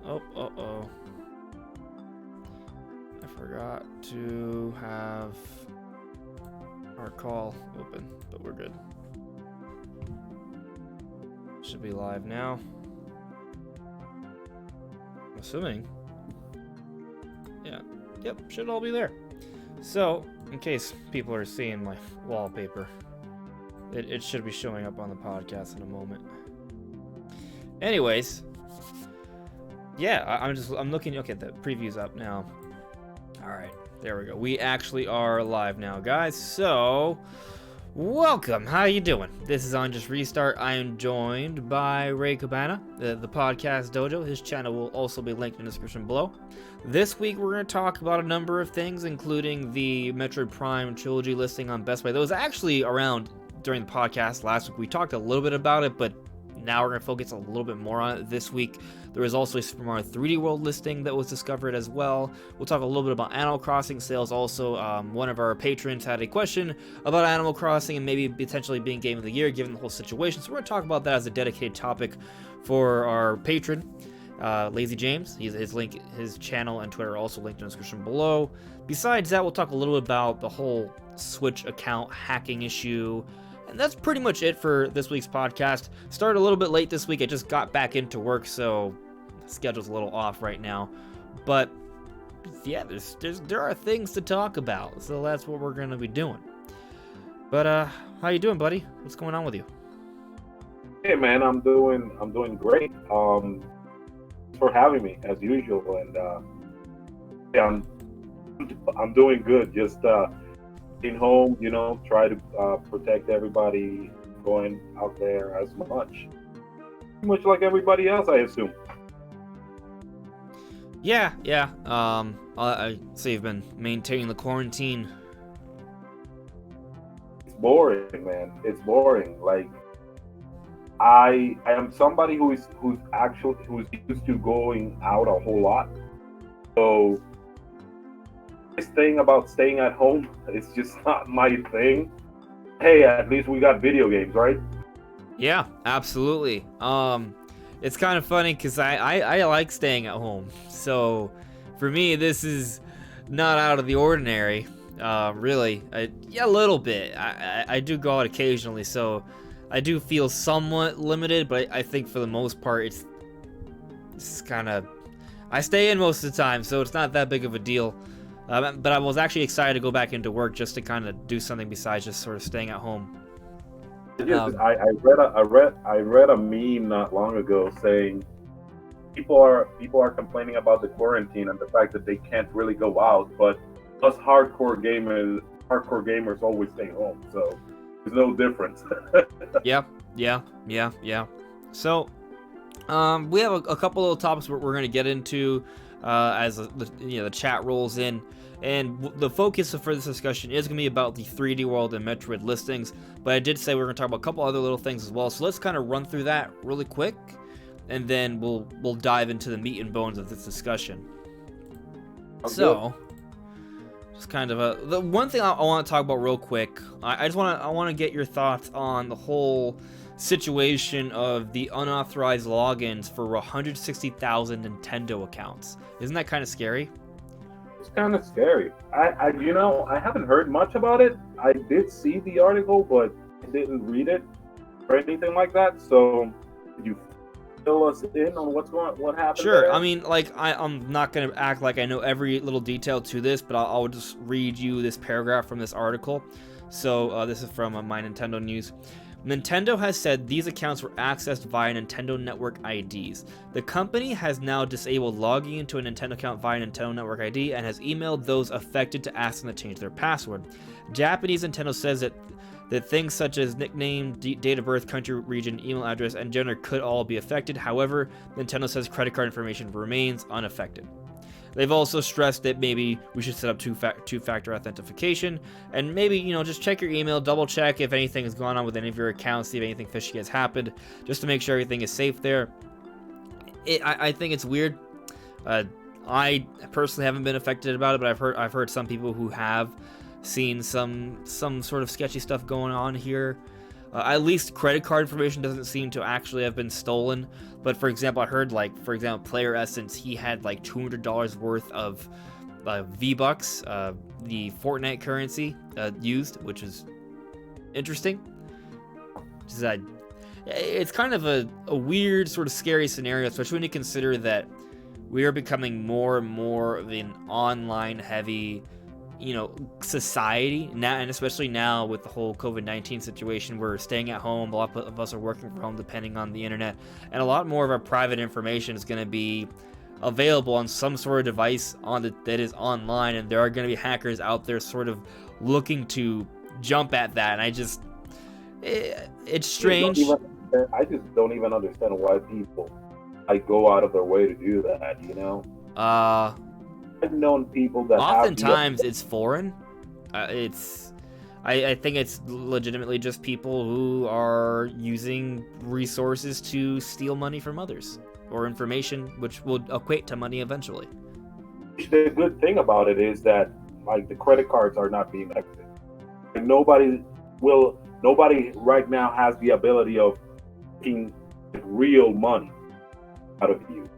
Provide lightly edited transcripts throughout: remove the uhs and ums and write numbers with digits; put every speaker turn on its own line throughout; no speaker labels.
Oh. I forgot to have our call open, but we're good. Should be live now. I'm assuming. Yeah. Yep, should all be there. So, in case people are seeing my wallpaper, it should be showing up on the podcast in a moment. Anyways, yeah, I'm looking. Okay, the preview's up now. All right, there we go. We actually are live now, guys. So, welcome. How you doing? This is on Just Restart. I am joined by Ray Cabana, the Podcast Dojo. His channel will also be linked in the description below. This week, we're going to talk about a number of things, including the Metroid Prime Trilogy listing on Best Buy. That was actually around during the podcast last week. We talked a little bit about it, but now we're going to focus a little bit more on it this week. There was also a Super Mario 3D World listing that was discovered as well. We'll talk a little bit about Animal Crossing sales. Also, one of our patrons had a question about Animal Crossing and maybe potentially being Game of the Year given the whole situation. So we're going to talk about that as a dedicated topic for our patron, Lazy James. His channel and Twitter are also linked in the description below. Besides that, we'll talk a little bit about the whole Switch account hacking issue. And that's pretty much it for this week's podcast. Started a little bit late this week. I just got back into work, so the schedule's a little off right now. But yeah, there are things to talk about, so that's what we're gonna be doing. But how you doing, buddy? What's going on with you?
Hey man, I'm doing great. Thanks for having me as usual, and yeah, I'm doing good. Just in home, try to protect everybody going out there as much like everybody else, I assume.
Yeah. I see you've been maintaining the quarantine.
It's boring, man. It's boring. Like I am somebody who's used to going out a whole lot. So this thing about staying at home is just not my thing. Hey, at least we got video games, right?
Yeah, absolutely. It's kind of funny because I like staying at home. So for me, this is not out of the ordinary. Really, a little bit. I do go out occasionally, so I do feel somewhat limited. But I think for the most part, it's kind of, I stay in most of the time, so it's not that big of a deal. But I was actually excited to go back into work just to kind of do something besides just sort of staying at home.
I read a meme not long ago saying people are complaining about the quarantine and the fact that they can't really go out, but us hardcore gamers always stay home, so there's no difference. Yeah.
So, we have a couple little topics we're going to get into as the chat rolls in. And the focus for this discussion is going to be about the 3D World and Metroid listings, but I did say we we're going to talk about a couple other little things as well. So let's kind of run through that really quick, and then we'll dive into the meat and bones of this discussion. So, just kind of the one thing I want to talk about real quick. I want to get your thoughts on the whole situation of the unauthorized logins for 160,000 Nintendo accounts. Isn't that kind of scary?
It's kind of scary. I haven't heard much about it. I did see the article, but I didn't read it or anything like that. So, could you fill us in on what happened?
Sure.
There?
I mean, I'm not gonna act like I know every little detail to this, but I'll just read you this paragraph from this article. So this is from My Nintendo News. Nintendo has said these accounts were accessed via Nintendo Network IDs. The company has now disabled logging into a Nintendo account via Nintendo Network ID and has emailed those affected to ask them to change their password. Japanese Nintendo says that things such as nickname, date of birth, country, region, email address, and gender could all be affected. However, Nintendo says credit card information remains unaffected. They've also stressed that maybe we should set up two-factor authentication, and maybe, just check your email, double check if anything has gone on with any of your accounts, see if anything fishy has happened, just to make sure everything is safe there. I think it's weird. I personally haven't been affected about it, but I've heard some people who have seen some sort of sketchy stuff going on here. At least credit card information doesn't seem to actually have been stolen. But for example, I heard Player Essence, he had like $200 worth of V-Bucks, the Fortnite currency, used, which is interesting. It's kind of a weird, sort of scary scenario, especially when you consider that we are becoming more and more of an online-heavy, society now, and especially now with the whole COVID-19 situation. We're staying at home. A lot of us are working from home, depending on the internet, and a lot more of our private information is going to be available on some sort of device that is online, and there are going to be hackers out there sort of looking to jump at that. And it's strange.
I just don't even understand why people go out of their way to do that. I've known people that
oftentimes it's foreign. I think it's legitimately just people who are using resources to steal money from others, or information which will equate to money eventually.
The good thing about it is that the credit cards are not being affected. Nobody right now has the ability of taking real money out of you.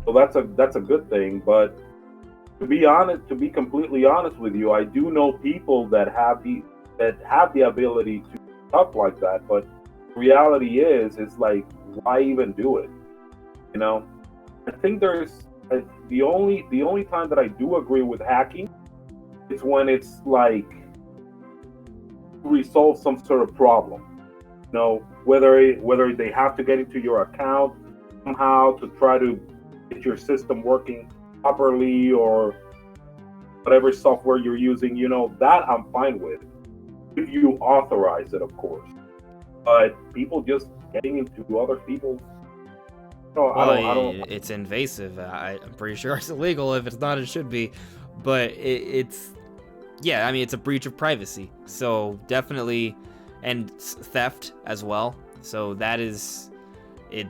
So that's a good thing. But to be completely honest with you, I do know people that have the ability to do stuff like that. But the reality is why even do it? I think there's the only time that I do agree with hacking is when it's resolve some sort of problem. Whether they have to get into your account somehow to try to get your system working properly, or whatever software you're using, that I'm fine with, if you authorize it, of course. But people just getting into other people's, I don't.
It's invasive. I'm pretty sure it's illegal. If it's not, it should be. But it's a breach of privacy. So definitely, and theft as well. So that is it.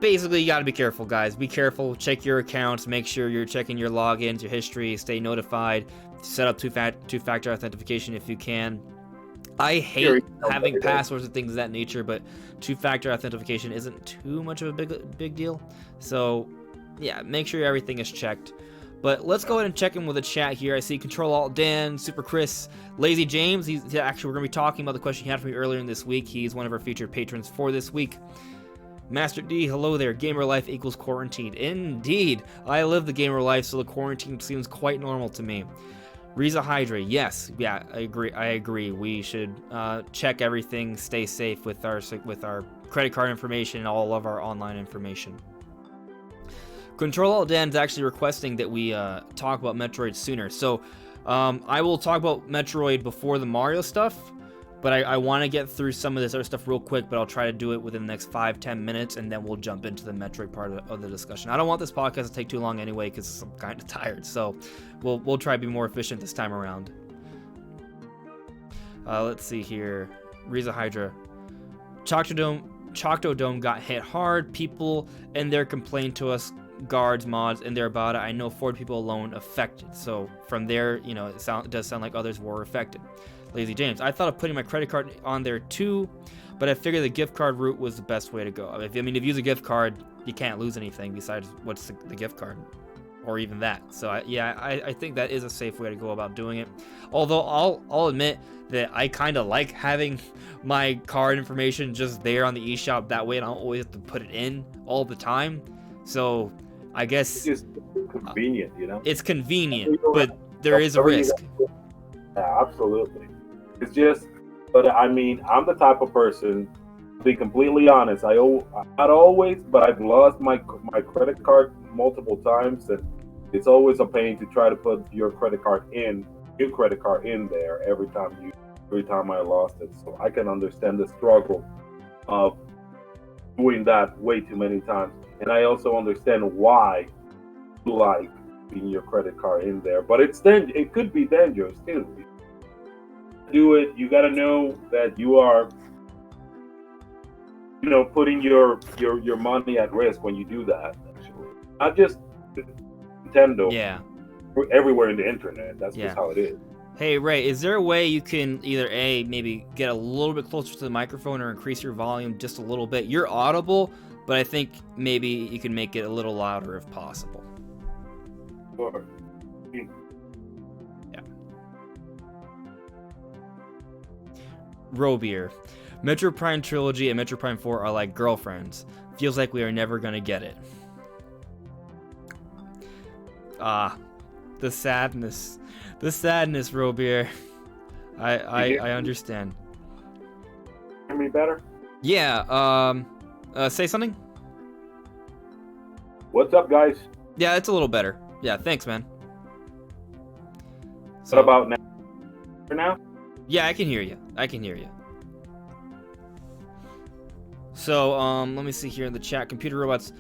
Basically, you got to be careful, guys. Be careful. Check your accounts. Make sure you're checking your logins, your history. Stay notified. Set up two-factor authentication if you can. I hate having passwords and things of that nature, but two-factor authentication isn't too much of a big deal. So, yeah, make sure everything is checked. But let's go ahead and check in with the chat here. I see Control Alt Dan, Super Chris, Lazy James. We're going to be talking about the question he had for me earlier in this week. He's one of our featured patrons for this week. Master D, hello there. Gamer life equals quarantine. Indeed. I live the gamer life, so the quarantine seems quite normal to me. Riza Hydra, yes. Yeah, I agree. We should check everything, stay safe with our credit card information and all of our online information. Control Alt Dan's actually requesting that we talk about Metroid sooner. So I will talk about Metroid before the Mario stuff. But I want to get through some of this other stuff real quick, but I'll try to do it within the next 5-10 minutes, and then we'll jump into the Metroid part of the discussion. I don't want this podcast to take too long anyway, because I'm kind of tired, so we'll try to be more efficient this time around. Let's see here. Riza Hydra. Choctaw Dome got hit hard. People in there complained to us, guards, mods, and they're about it. I know 40 people alone affected. So from there, it does sound like others were affected. Lazy James, I thought of putting my credit card on there too, but I figured the gift card route was the best way to go. If you use a gift card, you can't lose anything besides what's the gift card, or even that. So I think that is a safe way to go about doing it. Although I'll admit that I kind of like having my card information just there on the eShop. That way I don't always have to put it in all the time. So I guess
it's convenient,
It's convenient, but there is a risk.
Yeah, absolutely. It's just, but I'm the type of person, to be completely honest, not always, but I've lost my credit card multiple times, and it's always a pain to try to put your new credit card in there every time I lost it. So I can understand the struggle of doing that way too many times. And I also understand why you like putting your credit card in there, but it could be dangerous too. Do it, you got to know that you are putting your money at risk when you do that. Actually, not just Nintendo,
yeah,
everywhere in the internet. That's just how it is.
Hey, Ray, is there a way you can either A, maybe get a little bit closer to the microphone or increase your volume just a little bit? You're audible, but I think maybe you can make it a little louder if possible.
Sure.
Yeah. Robier. Metro Prime Trilogy and Metro Prime 4 are like girlfriends. Feels like we are never gonna get it. The sadness. The sadness, Robier. I understand.
Hear me better?
Yeah, say something?
What's up, guys?
Yeah, it's a little better. Yeah, thanks, man.
What about now? For now?
Yeah, I can hear you. I can hear you. So, let me see here in the chat. Computer Robots.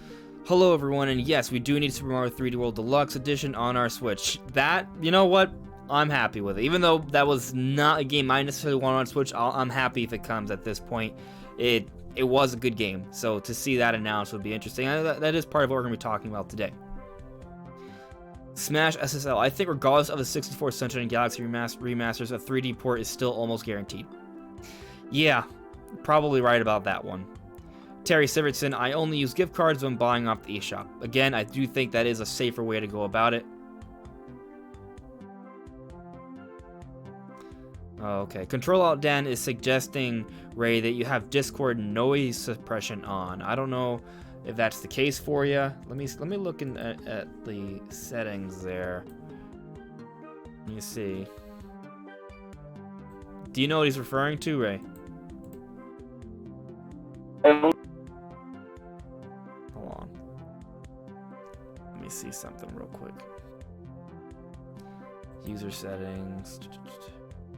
Hello, everyone, and yes, we do need Super Mario 3D World Deluxe Edition on our Switch. That, you know what? I'm happy with it. Even though that was not a game I necessarily want on Switch, I'm happy if it comes at this point. It was a good game, so to see that announced would be interesting. That is part of what we're going to be talking about today. Smash SSL. I think regardless of the 64 Sunshine and Galaxy remasters, a 3D port is still almost guaranteed. Yeah, probably right about that one. Terry Sivertson, I only use gift cards when buying off the eShop. Again, I do think that is a safer way to go about it. Okay, Control Alt Dan is suggesting, Ray, that you have Discord noise suppression on. I don't know if that's the case for you. Let me look at the settings there. Let me see. Do you know what he's referring to, Ray? Hold on. Let me see something real quick. User settings.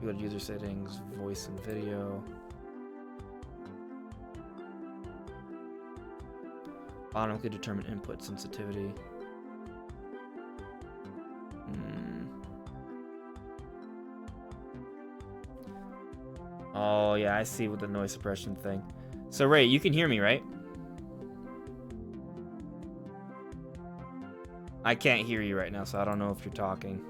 You go to user settings, voice and video. Automatically determine input sensitivity. Oh yeah, I see with the noise suppression thing. So Ray, you can hear me, right? I can't hear you right now, so I don't know if you're talking.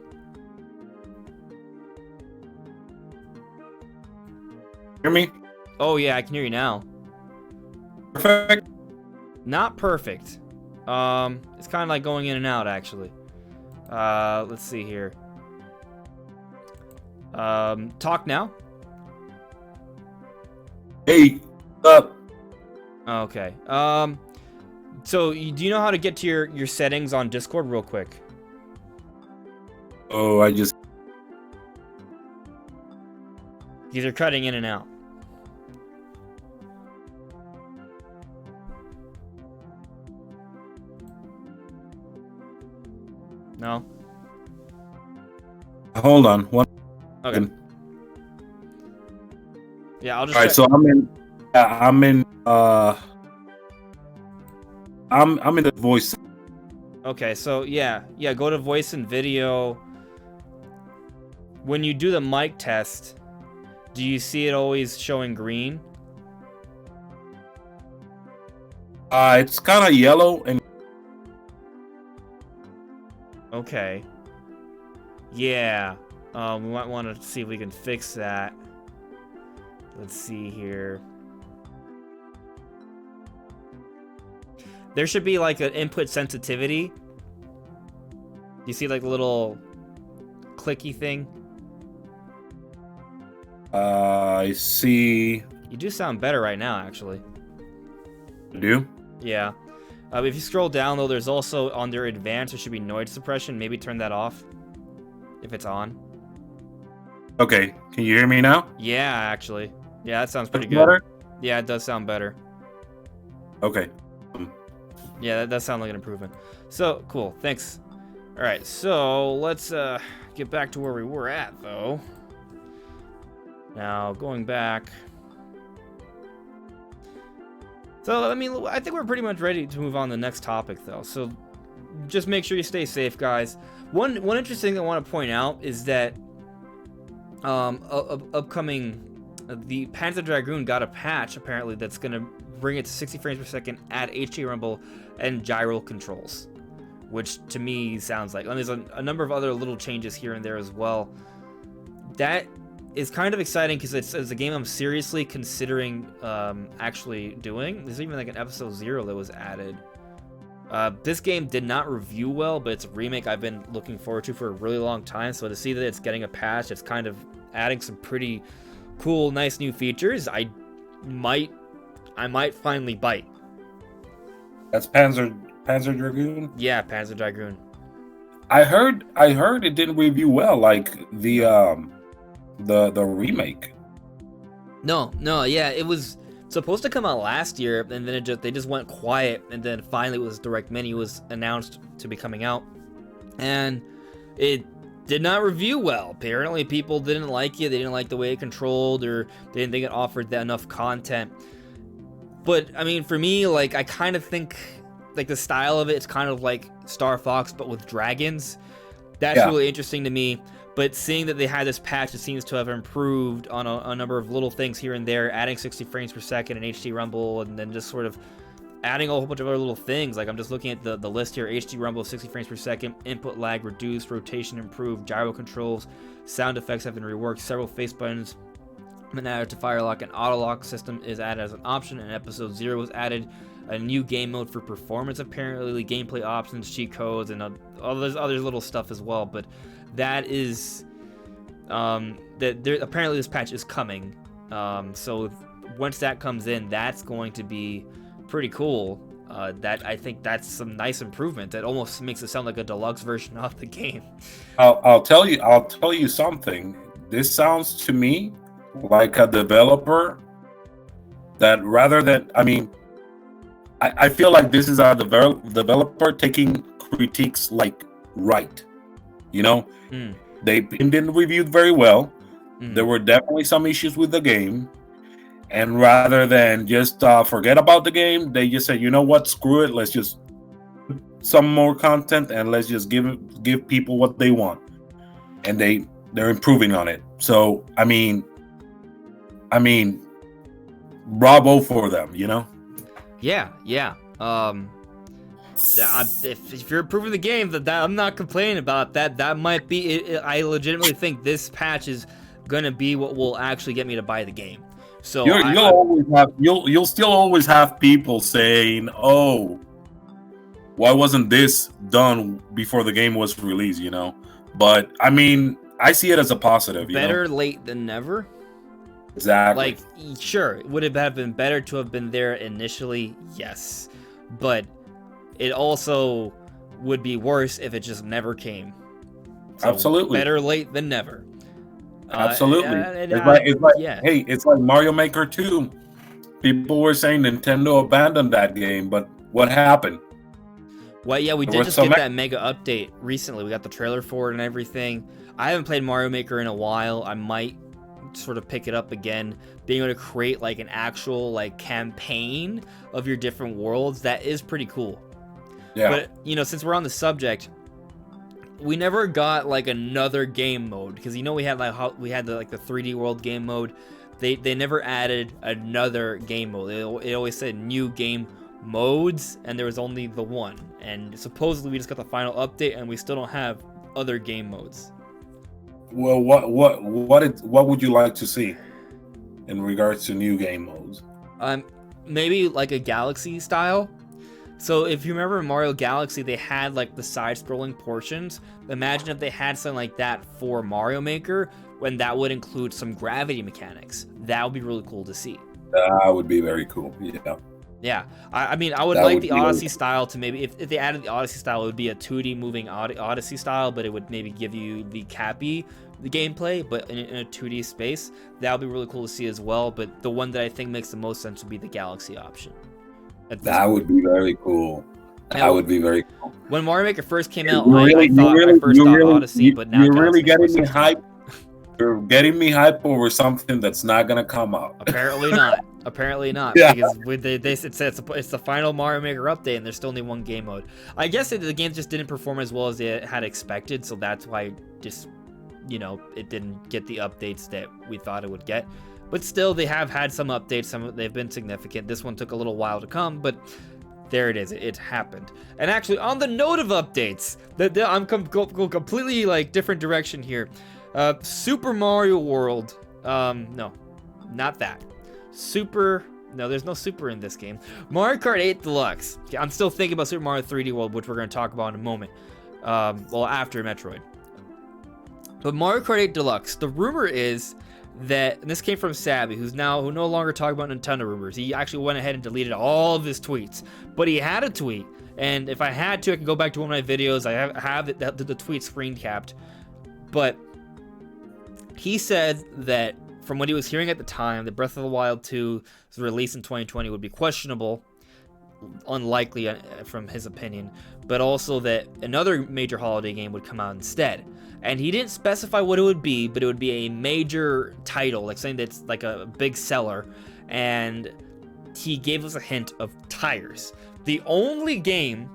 Hear me?
Oh yeah, I can hear you now.
Perfect.
Not perfect. It's kind of like going in and out, actually. Let's see here. Talk now.
Hey, up.
Okay. So do you know how to get to your settings on Discord real quick?
Oh, I just.
These are cutting in and out. No?
Hold on. One.
Okay. Yeah, I'll just.
All right, so I'm in. I'm in the voice.
Okay, so yeah, go to voice and video. When you do the mic test, do you see it always showing green?
It's kind of yellow and.
Okay. Yeah. We might want to see if we can fix that. Let's see here. There should be like an input sensitivity. You see like the little clicky thing?
I see.
You do sound better right now, actually.
You do?
Yeah. If you scroll down, though, there's also under advanced, there should be noise suppression. Maybe turn that off if it's on.
Okay. Can you hear me now?
Yeah, actually. Yeah, that sounds pretty
That's
good.
better?
Yeah, it does sound better.
Okay.
Yeah, that does sound like an improvement. So, cool. Thanks. All right, so let's get back to where we were at, though. Now, going back. So, I mean, I think we're pretty much ready to move on to the next topic, though. So, just make sure you stay safe, guys. One interesting thing I want to point out is that upcoming, the Panzer Dragoon got a patch, apparently, that's going to bring it to 60 frames per second, add HD rumble, and gyro controls. Which, to me, sounds like... And there's a number of other little changes here and there as well. that is kind of exciting because it's a game I'm seriously considering actually doing. There's even like an episode 0 that was added. This game did not review well, but it's a remake I've been looking forward to for a really long time. So to see that it's getting a patch, it's kind of adding some pretty cool, nice new features. I might finally bite.
That's Panzer Dragoon.
Yeah, Panzer Dragoon.
I heard it didn't review well, like the remake.
No, yeah, it was supposed to come out last year, and then they just went quiet, and then finally it was direct menu was announced to be coming out, and it did not review well. Apparently people didn't like it, they didn't like the way it controlled, or they didn't think it offered enough content. But I mean, for me, like, I kind of think like the style of it's kind of like Star Fox but with dragons. That's really interesting to me. But seeing that they had this patch, it seems to have improved on a number of little things here and there, adding 60 frames per second and HD rumble, and then just sort of adding a whole bunch of other little things. Like, I'm just looking at the list here: HD rumble, 60 frames per second, input lag reduced, rotation improved, gyro controls, sound effects have been reworked, several face buttons been added to Firelock, and auto lock system is added as an option, and episode 0 was added. A new game mode for performance, apparently, gameplay options, cheat codes, and all those other little stuff as well. But that is apparently this patch is coming. So once that comes in, that's going to be pretty cool. That I think that's some nice improvement. That almost makes it sound like a deluxe version of the game.
I'll tell you something. This sounds to me like a developer that rather than, I feel like this is a developer taking critiques like right. They didn't review very well. There were definitely some issues with the game, and rather than just forget about the game, they just said, you know what, screw it, let's just some more content and let's just give people what they want, and they're improving on it. So I mean, bravo for them,
Yeah. If you're improving the game, that I'm not complaining about that. That might be it. I legitimately think this patch is gonna be what will actually get me to buy the game. So
you'll still always have people saying, "Oh, why wasn't this done before the game was released?" But I see it as a positive.
Better late than never.
Exactly.
Like, sure, would it have been better to have been there initially? Yes, but it also would be worse if it just never came. So
absolutely.
Better late than never.
Absolutely. It's like Mario Maker 2. People were saying Nintendo abandoned that game, but what happened?
Well, yeah, we did just get that mega update recently. We got the trailer for it and everything. I haven't played Mario Maker in a while. I might sort of pick it up again. Being able to create like an actual like campaign of your different worlds, that is pretty cool.
Yeah.
But since we're on the subject, we never got like another game mode, because we had the 3D world game mode. They never added another game mode. It always said new game modes, and there was only the one. And supposedly we just got the final update, and we still don't have other game modes.
Well, what would you like to see in regards to new game modes?
Maybe like a Galaxy style. So if you remember in Mario Galaxy, they had like the side-scrolling portions. Imagine if they had something like that for Mario Maker, when that would include some gravity mechanics. That would be really cool to see.
That would be very cool. Yeah.
Yeah, I would like the Odyssey style to maybe, if they added the Odyssey style, it would be a 2D moving Odyssey style, but it would maybe give you the gameplay, but in a 2D space. That would be really cool to see as well, but the one that I think makes the most sense would be the Galaxy option.
That would be very cool. That would be very cool.
When Mario Maker first came out, I thought Odyssey, but now
you're really getting me hyped. You're getting me hyped over something that's not gonna come out.
Apparently not. Apparently not. Yeah. Because they said it's the final Mario Maker update, and there's still only one game mode. I guess the game just didn't perform as well as they had expected, so that's why just it didn't get the updates that we thought it would get. But still, they have had some updates. They've been significant. This one took a little while to come, but there it is. It happened. And actually, on the note of updates, I'm going completely like different direction here. Super Mario World. No, not that. No, there's no Super in this game. Mario Kart 8 Deluxe. Okay, I'm still thinking about Super Mario 3D World, which we're going to talk about in a moment. Well, after Metroid. But Mario Kart 8 Deluxe, the rumor is that, and this came from Savvy, who no longer talking about Nintendo rumors. He actually went ahead and deleted all of his tweets. But he had a tweet, and if I had to, I could go back to one of my videos. I have the tweet screen capped. But he said that from what he was hearing at the time, that Breath of the Wild 2's release in 2020 would be questionable, unlikely from his opinion, but also that another major holiday game would come out instead. And he didn't specify what it would be, but it would be a major title, like something that's like a big seller, and he gave us a hint of tires. The only game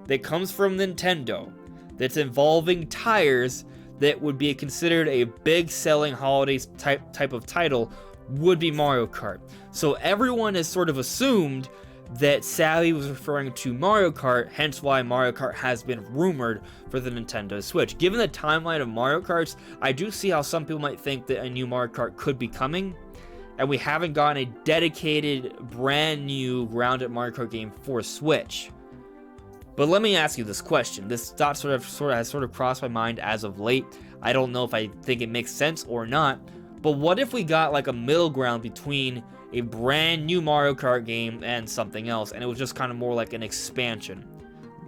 that comes from Nintendo that's involving tires that would be considered a big selling holiday type of title would be Mario Kart. So everyone has sort of assumed that Savvy was referring to Mario Kart, hence why Mario Kart has been rumored for the Nintendo Switch. Given the timeline of Mario Karts, I do see how some people might think that a new Mario Kart could be coming, and we haven't gotten a dedicated, brand new, grounded Mario Kart game for Switch. But let me ask you this question. This thought sort of has crossed my mind as of late. I don't know if I think it makes sense or not. But what if we got like a middle ground between a brand new Mario Kart game and something else, and it was just kind of more like an expansion,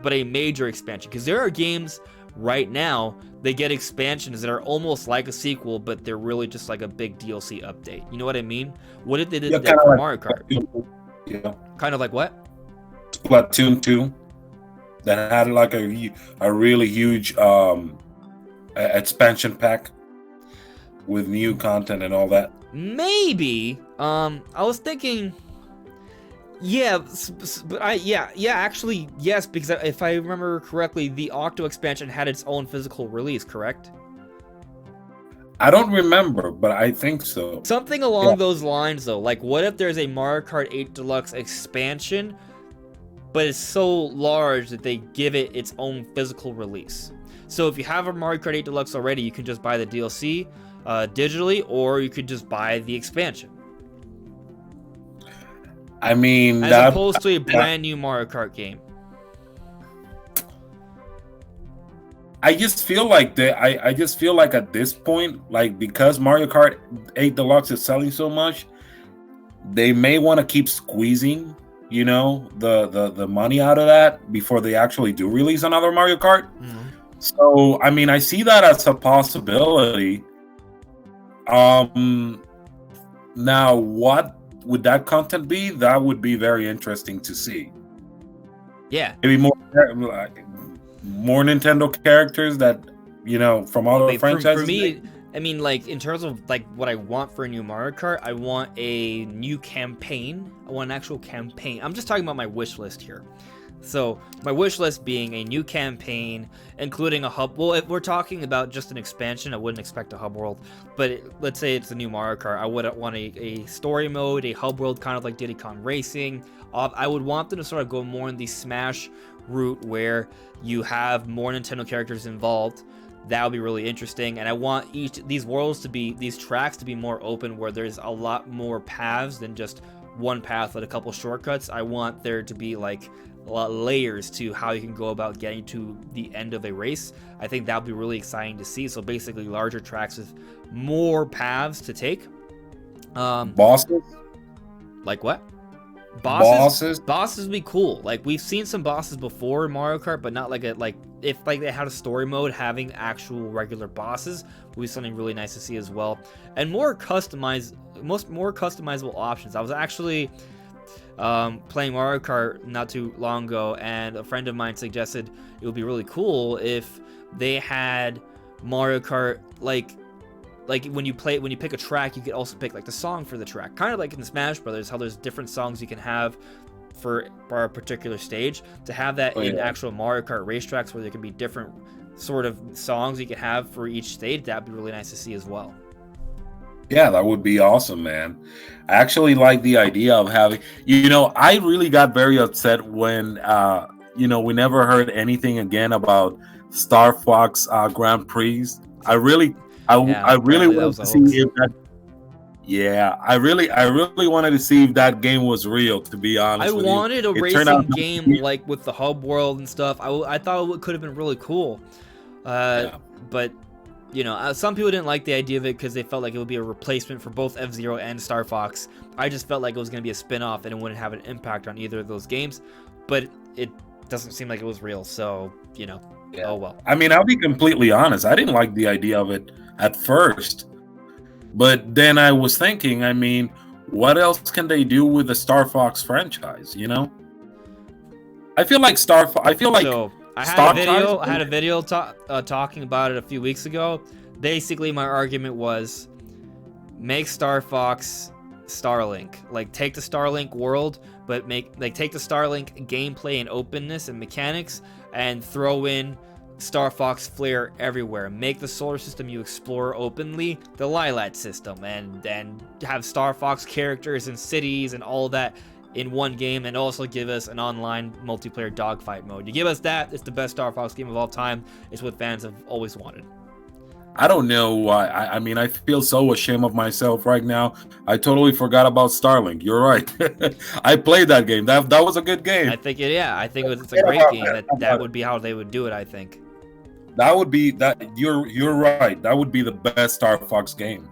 but a major expansion? Because there are games right now that get expansions that are almost like a sequel, but they're really just like a big DLC update. You know what I mean? What if they did that for Mario Kart?
Yeah.
Kind of like what?
Splatoon 2. That had like a really huge expansion pack with new content and all that.
Maybe. I was thinking. Yeah, but actually yes, because if I remember correctly, the Octo expansion had its own physical release, correct?
I don't remember, but I think so.
Something along those lines, though. Like, what if there's a Mario Kart 8 Deluxe expansion, but it's so large that they give it its own physical release? So if you have a Mario Kart 8 Deluxe already, you can just buy the DLC digitally, or you could just buy the expansion.
I mean,
as opposed to a brand new Mario Kart game.
I just feel like I just feel like at this point, like, because Mario Kart 8 Deluxe is selling so much, they may want to keep squeezing, you know, the money out of that before they actually do release another Mario Kart. Mm-hmm. So, I mean, I see that as a possibility. Now, what would that content be? That would be very interesting to see.
Yeah.
Maybe more Nintendo characters that, you know, from other franchises.
For me, I mean, like, in terms of like what I want for a new Mario Kart, I want a new campaign. I want an actual campaign. I'm just talking about my wish list here. So my wish list being a new campaign, including a hub. Well, if we're talking about just an expansion, I wouldn't expect a hub world. But let's say it's a new Mario Kart, I would want a story mode, a hub world, kind of like Diddy Kong Racing. I would want them to sort of go more in the Smash route, where you have more Nintendo characters involved. That would be really interesting. And I want these tracks to be more open, where there's a lot more paths than just one path with a couple shortcuts. I want there to be like a lot of layers to how you can go about getting to the end of a race. I think that would be really exciting to see. So basically larger tracks with more paths to take.
Bosses?
Like what?
Bosses
would be cool. Like, we've seen some bosses before in Mario Kart, but not if they had a story mode, having actual regular bosses would be something really nice to see as well. And more customizable options. I was actually playing Mario Kart not too long ago, and a friend of mine suggested it would be really cool if they had Mario Kart like when you pick a track, you could also pick like the song for the track, kind of like in Smash Brothers, how there's different songs you can have for a particular stage. To have that in actual Mario Kart racetracks, where there can be different sort of songs you can have for each stage, that'd be really nice to see as well.
Yeah, that would be awesome, man. I actually like the idea of having, I really got very upset when, we never heard anything again about Star Fox Grand Prix.
Yeah,
I really
apparently that
wanted
was a
to see
hoax.
if that. Yeah, I really wanted to see if that game was real. To be
I
honest with you,
wanted a
it turned out
racing
not to
game
be.
like with the hub world and stuff. I thought it could have been really cool.
Yeah.
But some people didn't like the idea of it because they felt like it would be a replacement for both F-Zero and Star Fox. I just felt like it was going to be a spin-off and it wouldn't have an impact on either of those games. But it doesn't seem like it was real, so
Yeah.
oh well.
I mean, I'll be completely honest. I didn't like the idea of it at first, but then I was thinking, I mean, what else can they do with the Star Fox franchise? I feel like
So I had a video talking about it a few weeks ago. Basically, my argument was make Star Fox Starlink. Like, take the Starlink world, but take the Starlink gameplay and openness and mechanics, and throw in Star Fox flair everywhere. Make the solar system you explore openly the Lilat system, and have Star Fox characters and cities and all that in one game, and also give us an online multiplayer dogfight mode. You give us that, it's the best Star Fox game of all time. It's what fans have always wanted.
I don't know why. I mean, I feel so ashamed of myself right now. I totally forgot about Starlink. You're right. I played that game. That was a good game.
I think it's a great game. That would be how they would do it, I think.
That would be that. You're right. That would be the best Star Fox game.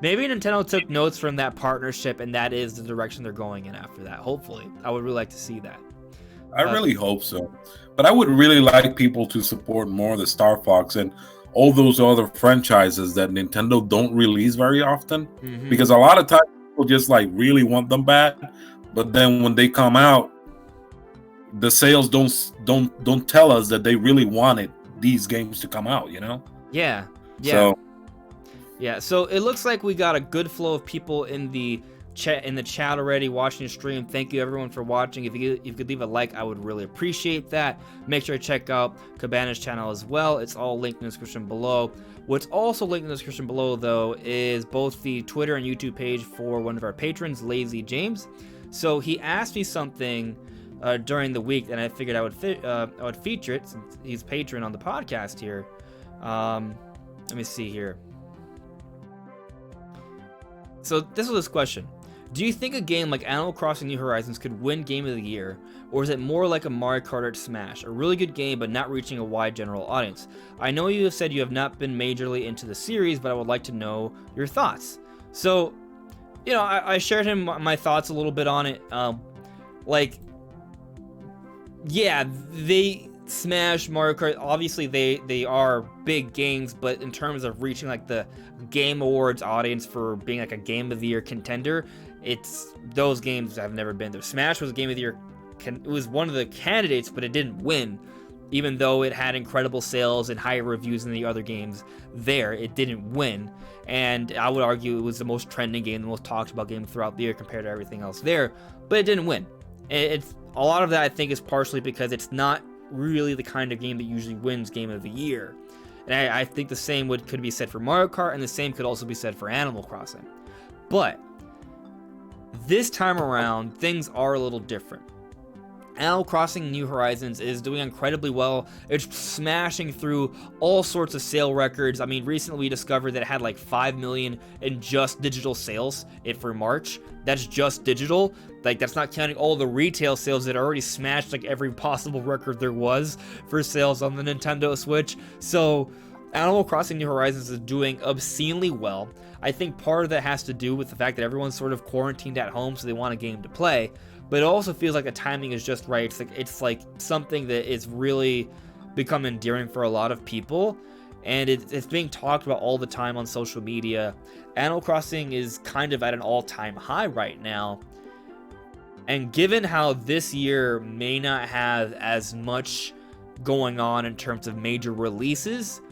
Maybe Nintendo took notes from that partnership, and that is the direction they're going in after that. Hopefully, I would really like to see that.
I really hope so. But I would really like people to support more of the Star Fox and all those other franchises that Nintendo don't release very often.
Mm-hmm.
Because a lot of times people just like really want them bad, but then when they come out, the sales don't tell us that they really wanted these games to come out.
Yeah.
So,
Yeah, so it looks like we got a good flow of people in the chat already watching the stream. Thank you everyone for watching. If you could leave a like, I would really appreciate that. Make sure to check out Cabana's channel as well. It's all linked in the description below. What's also linked in the description below, though, is both the Twitter and YouTube page for one of our patrons, Lazy James. So he asked me something during the week, and I figured I would feature it since he's a patron on the podcast here. Let me see here. So this was his question. Do you think a game like Animal Crossing New Horizons could win Game of the Year, or is it more like a Mario Kart or Smash, a really good game but not reaching a wide general audience? I know you have said you have not been majorly into the series, but I would like to know your thoughts. So, I shared him my thoughts a little bit on it. They Smash, Mario Kart, obviously they are big games, but in terms of reaching like the Game Awards audience for being like a Game of the Year contender, those games have never been there. Smash was a Game of the Year, it was one of the candidates, but it didn't win, even though it had incredible sales and higher reviews than the other games there. It didn't win, and I would argue it was the most trending game, the most talked about game throughout the year compared to everything else there, but it didn't win. It's a lot of that, I think, is partially because it's not really the kind of game that usually wins Game of the Year. And I think the same could be said for Mario Kart, and the same could also be said for Animal Crossing. But this time around, things are a little different. Animal Crossing New Horizons is doing incredibly well. It's smashing through all sorts of sale records. I mean, recently we discovered that it had like 5 million in just digital sales for March. That's just digital. Like, that's not counting all the retail sales that already smashed like every possible record there was for sales on the Nintendo Switch. So Animal Crossing New Horizons is doing obscenely well. I think part of that has to do with the fact that everyone's sort of quarantined at home, so they want a game to play. But it also feels like the timing is just right. It's like something that is really become endearing for a lot of people, and it's being talked about all the time on social media. Animal Crossing is kind of at an all-time high right now, and given how this year may not have as much going on in terms of major releases,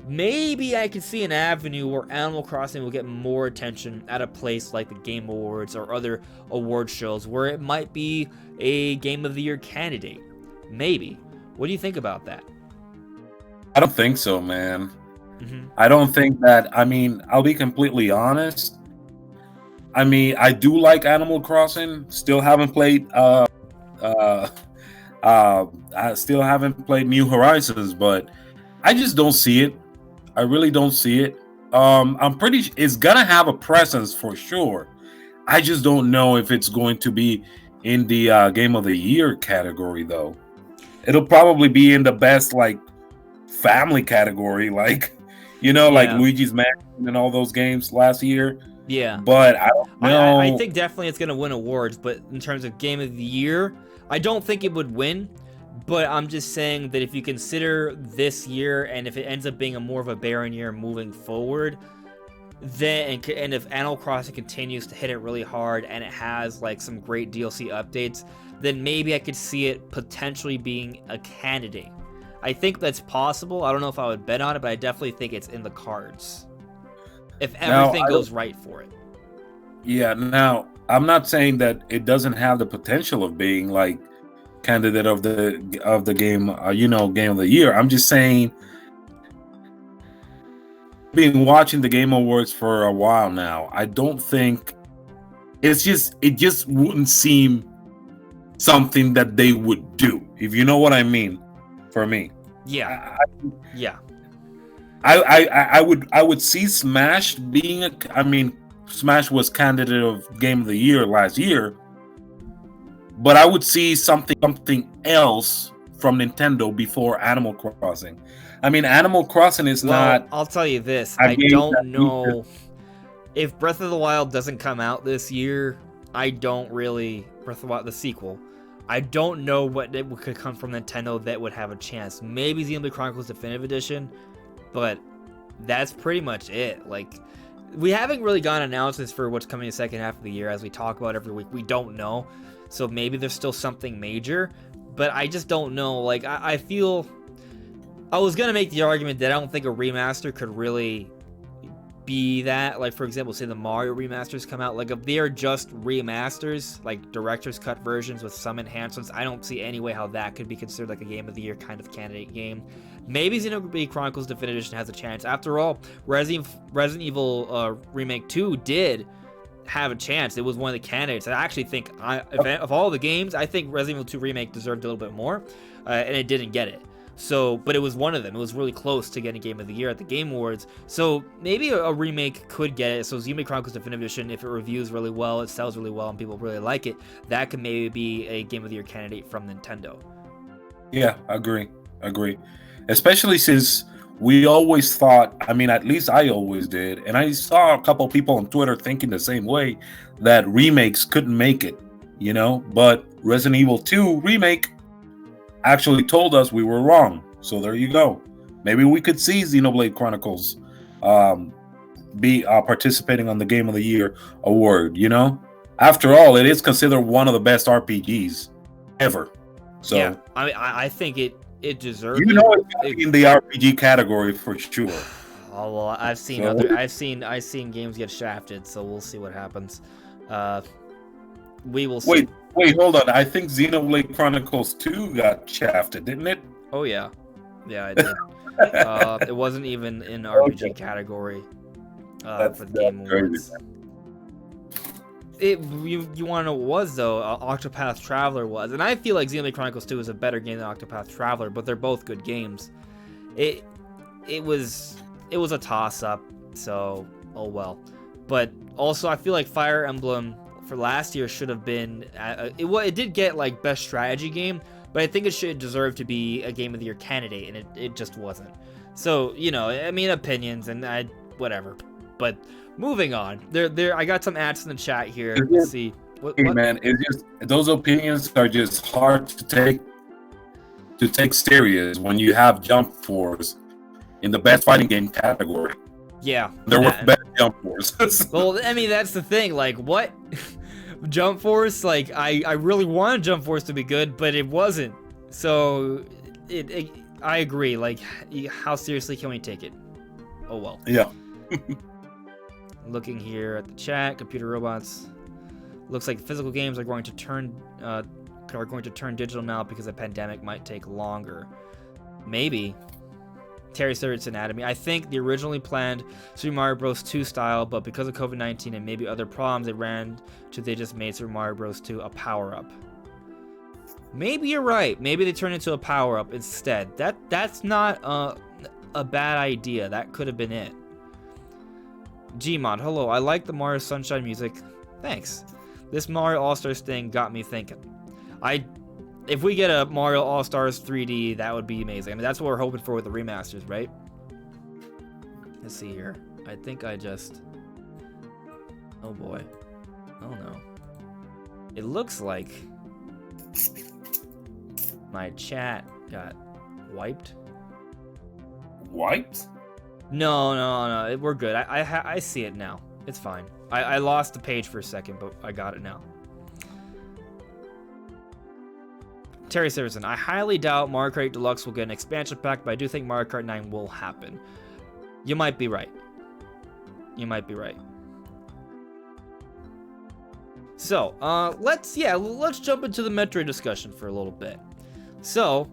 maybe I could see an avenue where Animal Crossing will get more attention at a place like the Game Awards or other award shows where it might be a Game of the Year candidate. Maybe. What do you think about that?
I don't think so, man.
Mm-hmm.
I don't think that. I mean, I'll be completely honest. I mean, I do like Animal Crossing. Still haven't played. I still haven't played New Horizons, but I just don't see it. I really don't see it. It's gonna have a presence for sure. I just don't know if it's going to be in the game of the year category though. It'll probably be in the best like family category, like like
Yeah.
Luigi's Mansion and all those games last year.
Yeah.
But I don't know.
I think definitely it's gonna win awards, but in terms of game of the year, I don't think it would win. But I'm just saying that if you consider this year, and if it ends up being a more of a barren year moving forward, then and if Animal Crossing continues to hit it really hard and it has like some great DLC updates, then maybe I could see it potentially being a candidate. I think that's possible. I don't know if I would bet on it, but I definitely think it's in the cards if everything goes right for it.
Yeah. Now, I'm not saying that it doesn't have the potential of being like candidate of the game, game of the year. I'm just saying, been watching the Game Awards for a while now. I don't think it just wouldn't seem something that they would do, if you know what I mean. For me,
yeah,
I would see Smash being Smash was candidate of Game of the Year last year, but I would see something else from Nintendo before Animal Crossing. I mean, Animal Crossing is not.
I'll tell you this: I don't know if Breath of the Wild doesn't come out this year. I don't really Breath of the Wild, the sequel. I don't know what could come from Nintendo that would have a chance. Maybe Xenoblade Chronicles Definitive Edition, but that's pretty much it. Like, we haven't really gotten announcements for what's coming in the second half of the year, as we talk about every week. We don't know, so maybe there's still something major, but I just don't know. Like, I feel I was gonna make the argument that I don't think a remaster could really be that. Like, for example, say the Mario remasters come out, like if they are just remasters, like director's cut versions with some enhancements, I don't see any way how that could be considered like a game of the year kind of candidate game. Maybe Xenoblade Chronicles Definitive Edition has a chance. After all, Resident Evil Remake 2 did have a chance. It was one of the candidates. I actually think of all the games, I think Resident Evil 2 Remake deserved a little bit more, and it didn't get it. So, but it was one of them. It was really close to getting Game of the Year at the Game Awards. So maybe a remake could get it. So Xenoblade Chronicles Definitive Edition, if it reviews really well, it sells really well, and people really like it, that could maybe be a Game of the Year candidate from Nintendo.
Yeah, agree. Especially since we always thought, I mean, at least I always did, and I saw a couple people on Twitter thinking the same way, that remakes couldn't make it, but Resident Evil 2 Remake actually told us we were wrong. So there you go. Maybe we could see Xenoblade Chronicles be participating on the Game of the Year award, After all, it is considered one of the best RPGs ever. So
yeah, I think it deserves
it's in the RPG category for sure.
Oh well, I've seen games get shafted, so we'll see what happens. We will see.
Wait, hold on. I think Xenoblade Chronicles 2 got shafted, didn't it?
Oh yeah, it did. It wasn't even in RPG category for the Game Awards. You want to know what was though? Octopath Traveler was, and I feel like Xenoblade Chronicles 2 is a better game than Octopath Traveler, but they're both good games. It was a toss up, so oh well. But also, I feel like Fire Emblem for last year should have been it did get like best strategy game, but I think it should deserve to be a Game of the Year candidate, and it just wasn't. So I mean, opinions and whatever. But moving on, I got some ads in the chat here. Let's see. What?
Man, it's just those opinions are just hard to take serious when you have Jump Force in the best fighting game category.
Yeah,
there were better Jump Force.
Well, I mean, that's the thing. Like, what? Jump Force, like, I really wanted Jump Force to be good, but it wasn't. So, I agree. Like, how seriously can we take it? Oh, well.
Yeah.
Looking here at the chat, computer robots. Looks like physical games are going to turn digital now because the pandemic might take longer. Maybe. Terry Sturrid's Anatomy. I think the originally planned Super Mario Bros. 2 style, but because of COVID-19 and maybe other problems, they just made Super Mario Bros. 2 a power-up. Maybe you're right. Maybe they turned it into a power-up instead. That's not a bad idea. That could have been it. Gmod, hello. I like the Mario Sunshine music. Thanks. This Mario All-Stars thing got me thinking. If we get a Mario All-Stars 3D, that would be amazing. I mean, that's what we're hoping for with the remasters, right? Let's see here. I think I just... Oh boy. Oh no. It looks like my chat got wiped.
Wiped?
No. We're good. I see it now. It's fine. I lost the page for a second, but I got it now. Terry Severson, I highly doubt Mario Kart Deluxe will get an expansion pack, but I do think Mario Kart 9 will happen. You might be right. So, let's jump into the Metroid discussion for a little bit. So,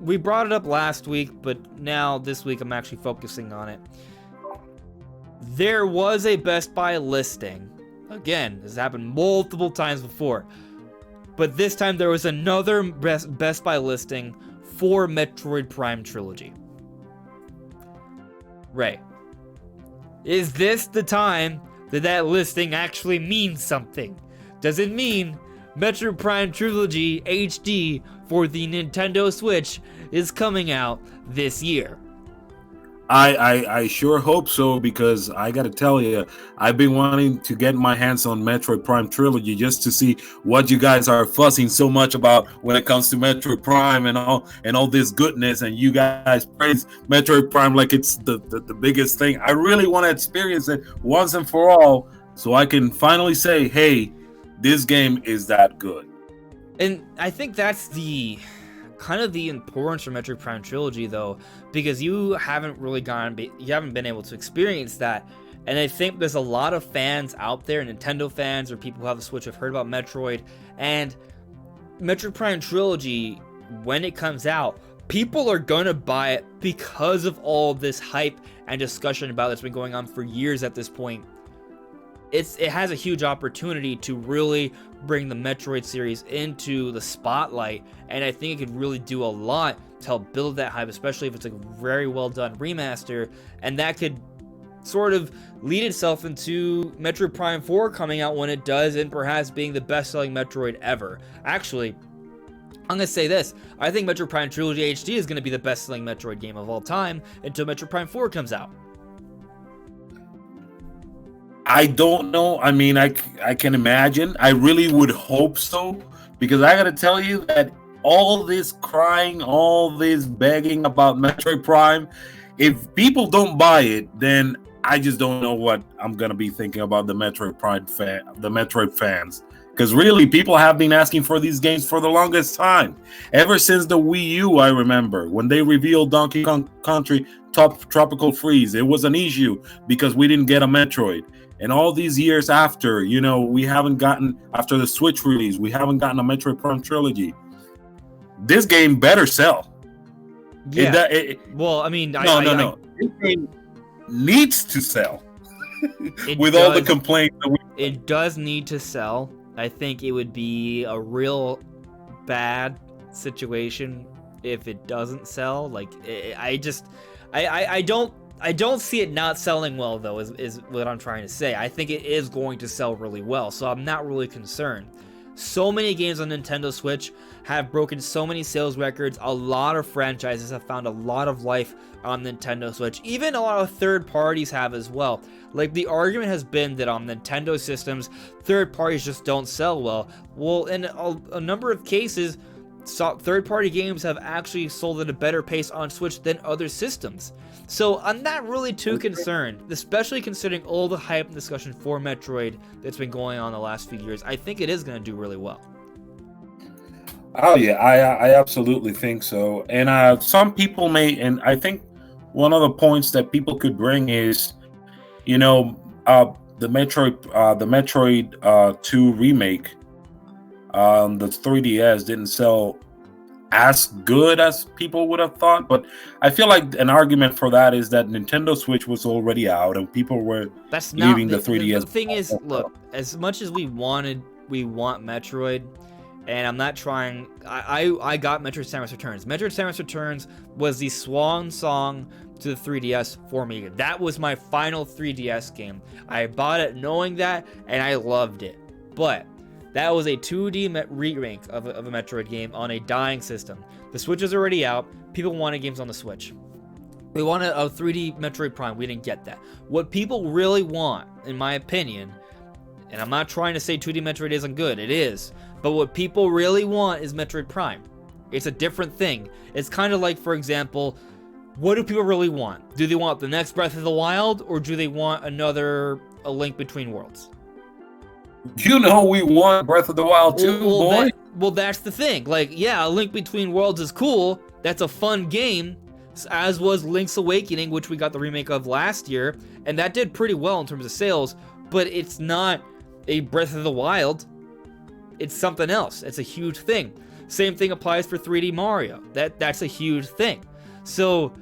we brought it up last week, but now this week I'm actually focusing on it. There was a Best Buy listing. Again, this happened multiple times before. But this time there was another Best Buy listing for Metroid Prime Trilogy. Ray, is this the time that listing actually means something? Does it mean Metroid Prime Trilogy HD for the Nintendo Switch is coming out this year?
I sure hope so, because I gotta tell you, I've been wanting to get my hands on Metroid Prime Trilogy just to see what you guys are fussing so much about when it comes to Metroid Prime and all this goodness, and you guys praise Metroid Prime like it's the biggest thing. I really want to experience it once and for all, so I can finally say, hey, this game is that good.
And I think that's the kind of the importance for Metroid Prime Trilogy, though, because you haven't been able to experience that. And I think there's a lot of fans out there, Nintendo fans or people who have the Switch, have heard about Metroid, and Metroid Prime Trilogy, when it comes out, people are gonna buy it because of all this hype and discussion about it that's been going on for years at this point. It has a huge opportunity to really bring the Metroid series into the spotlight, and I think it could really do a lot to help build that hype, especially if it's a very well done remaster, and that could sort of lead itself into Metroid Prime 4 coming out when it does, and perhaps being the best-selling Metroid ever. Actually, I'm gonna say this, I think Metroid Prime Trilogy HD is gonna be the best-selling Metroid game of all time until Metroid Prime 4 comes out.
I don't know. I mean, I can imagine. I really would hope so, because I gotta tell you that all this crying, all this begging about Metroid Prime, if people don't buy it, then I just don't know what I'm gonna be thinking about the Metroid fans. Because really, people have been asking for these games for the longest time. Ever since the Wii U, I remember, when they revealed Donkey Kong Country Tropical Freeze, it was an issue because we didn't get a Metroid. And all these years after, we haven't gotten, after the Switch release, we haven't gotten a Metroid Prime Trilogy. This game better sell.
Yeah.
No. This game needs to sell. With all the complaints.
It does need to sell. I think it would be a real bad situation if it doesn't sell. Like, I don't see it not selling well, though, is what I'm trying to say. I think it is going to sell really well, so I'm not really concerned. So many games on Nintendo Switch have broken so many sales records. A lot of franchises have found a lot of life on Nintendo Switch. Even a lot of third parties have as well. Like, the argument has been that on Nintendo systems, third parties just don't sell well. Well, in a number of cases, third-party games have actually sold at a better pace on Switch than other systems. So I'm not really too concerned, especially considering all the hype and discussion for Metroid that's been going on the last few years. I think it is going to do really well.
Oh yeah, I absolutely think so. And some people may, and I think one of the points that people could bring is, the Metroid 2 remake, the 3DS didn't sell as good as people would have thought, but I feel like an argument for that is that Nintendo Switch was already out and people were leaving the 3DS.
The thing is, look, as much as we want Metroid, And I'm not trying. I got Metroid Samus Returns. Metroid Samus Returns was the swan song to the 3DS for me. That was my final 3DS game. I bought it knowing that, and I loved it. But that was a 2D remake of a Metroid game on a dying system. The Switch is already out. People wanted games on the Switch. We wanted a 3D Metroid Prime. We didn't get that. What people really want, in my opinion, and I'm not trying to say 2D Metroid isn't good. It is. But what people really want is Metroid Prime. It's a different thing. It's kind of like, for example, what do people really want? Do they want the next Breath of the Wild, or do they want A Link Between Worlds?
You know we want Breath of the Wild too, boy.
That's the thing. Like, yeah, A Link Between Worlds is cool. That's a fun game, as was Link's Awakening, which we got the remake of last year, and that did pretty well in terms of sales, but it's not a Breath of the Wild. It's something else. It's a huge thing. Same thing applies for 3D Mario. That's a huge thing. So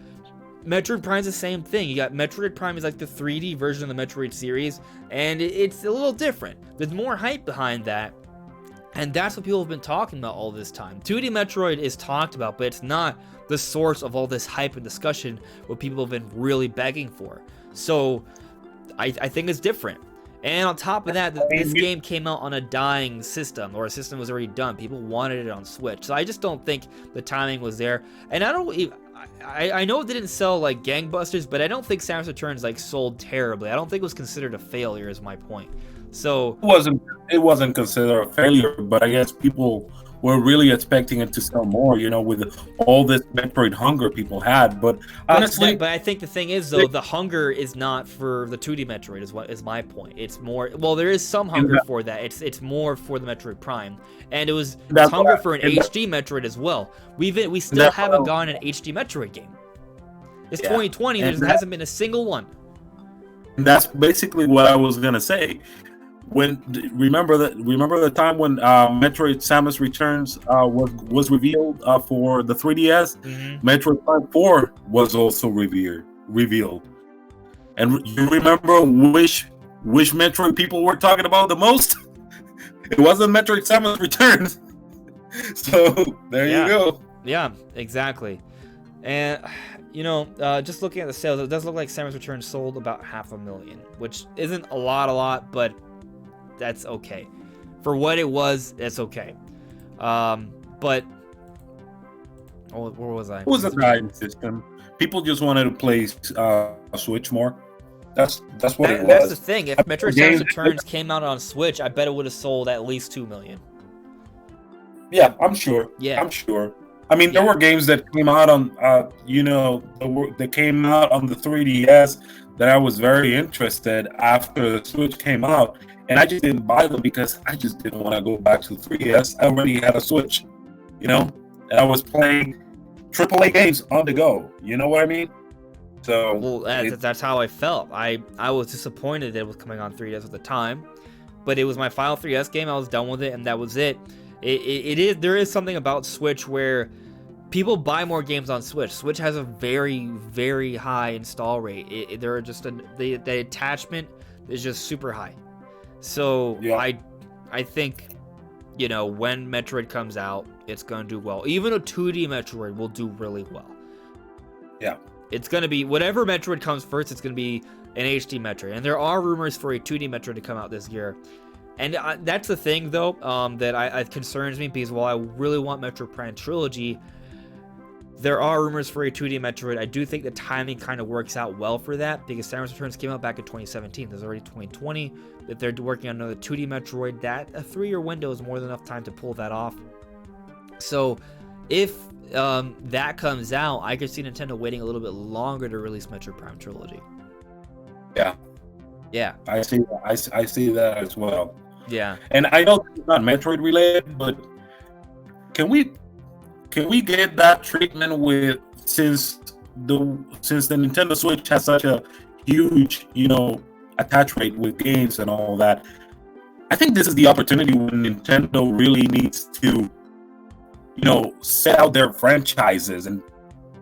Metroid Prime's the same thing. You got Metroid Prime is like the 3D version of the Metroid series, and it's a little different. There's more hype behind that, and that's what people have been talking about all this time. 2D Metroid is talked about, but it's not the source of all this hype and discussion, what people have been really begging for. So I think it's different. And on top of that, this game came out on a dying system, or a system was already done. People wanted it on Switch. So I just don't think the timing was there. And I know it didn't sell like gangbusters, but I don't think Samus Returns like sold terribly. I don't think it was considered a failure, is my point. So
it wasn't considered a failure, but I guess people were really expecting it to sell more, with all this Metroid hunger people had. But honestly,
but I think the thing is, though, the hunger is not for the 2D Metroid. Is my point. It's more. Well, there is some hunger for that. It's more for the Metroid Prime, and it's hunger for an HD Metroid as well. We still haven't gotten an HD Metroid game. It's 2020. There hasn't been a single one.
That's basically what I was gonna say. Remember the time when Metroid Samus Returns was revealed for the 3DS? Mm-hmm. Metroid Prime 4 was also revealed. And you remember which Metroid people were talking about the most? It wasn't Metroid Samus Returns. So there you go.
Yeah, exactly. And just looking at the sales, it does look like Samus Returns sold about 500,000, which isn't a lot, but that's okay. For what it was, that's okay. But where was I?
It was a dying system. People just wanted to play Switch more. That's what it was.
That's the thing. If Metroid Samus Returns came out on Switch, I bet it would have sold at least 2 million.
Yeah, I'm sure. I mean, there were games that came out on, that came out on the 3DS that I was very interested after the Switch came out, and I just didn't buy them because I just didn't want to go back to the 3DS. I already had a Switch, and I was playing AAA games on the go. You know what I mean? So
that's how I felt. I was disappointed that it was coming on 3DS at the time, but it was my final 3DS game. I was done with it, and that was it. There is something about Switch where people buy more games on Switch. Switch has a very, very high install rate. The attachment is just super high. So yeah. I think, when Metroid comes out, it's going to do well. Even a 2D Metroid will do really well.
Yeah.
It's going to be, whatever Metroid comes first, it's going to be an HD Metroid. And there are rumors for a 2D Metroid to come out this year. And that's the thing, though, that concerns me, because while I really want Metroid Prime Trilogy, there are rumors for a 2D Metroid. I do think the timing kind of works out well for that, because Samus Returns came out back in 2017. There's already 2020. If they're working on another 2D Metroid, that a 3-year window is more than enough time to pull that off. So if that comes out, I could see Nintendo waiting a little bit longer to release Metroid Prime Trilogy. Yeah.
I see that as well.
Yeah.
And I know it's not Metroid related, but can we get that treatment since the Nintendo Switch has such a huge, attach rate with games and all that? I think this is the opportunity when Nintendo really needs to, set out their franchises and